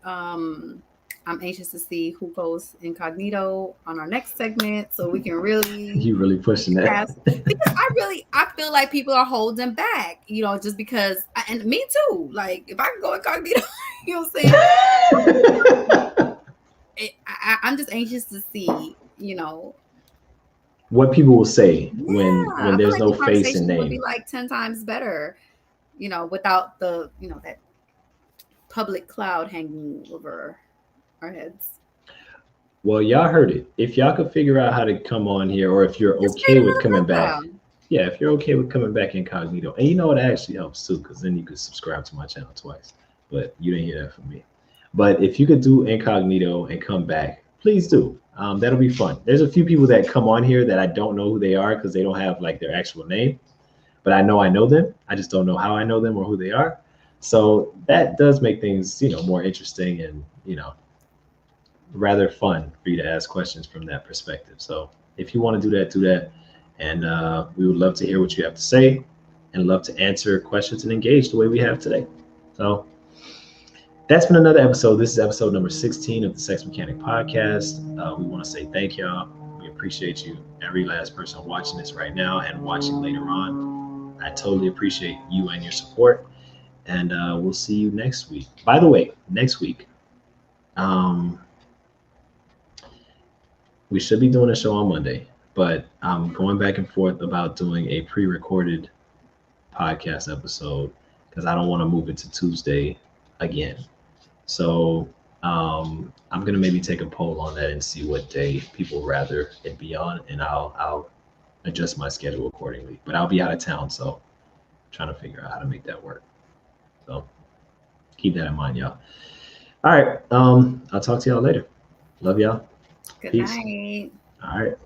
I'm anxious to see who goes incognito on our next segment, so we can really You really pushing that. because I feel like people are holding back, just because, and me too. Like, if I can go incognito, you know what I'm saying? I'm just anxious to see, what people will say yeah, when I feel there's like no the face and conversation would be name. like 10 times better, without the, that public cloud hanging over our heads. Well, y'all heard it. If y'all could figure out how to come on here, or if you're Just create okay with another coming profile. back, yeah, if you're okay with coming back incognito, and you know what actually helps too, because then you could subscribe to my channel twice. But you didn't hear that from me. But if you could do incognito and come back, please do. That'll be fun. There's a few people that come on here that I don't know who they are because they don't have like their actual name, but I know them. I just don't know how I know them or who they are. So that does make things, more interesting and, rather fun for you to ask questions from that perspective. So if you want to do that, do that. And we would love to hear what you have to say and love to answer questions and engage the way we have today. So that's been another episode. This is episode number 16 of the Sex Mechanic Podcast. We want to say thank y'all. We appreciate you, every last person watching this right now and watching later on. I totally appreciate you and your support. And we'll see you next week. By the way, next week, we should be doing a show on Monday, but I'm going back and forth about doing a pre-recorded podcast episode because I don't want to move it to Tuesday again. So I'm gonna maybe take a poll on that and see what day people rather it be on, and I'll adjust my schedule accordingly. But I'll be out of town, so I'm trying to figure out how to make that work. So keep that in mind, y'all. All right. I'll talk to y'all later. Love y'all. Good Peace. night. All right.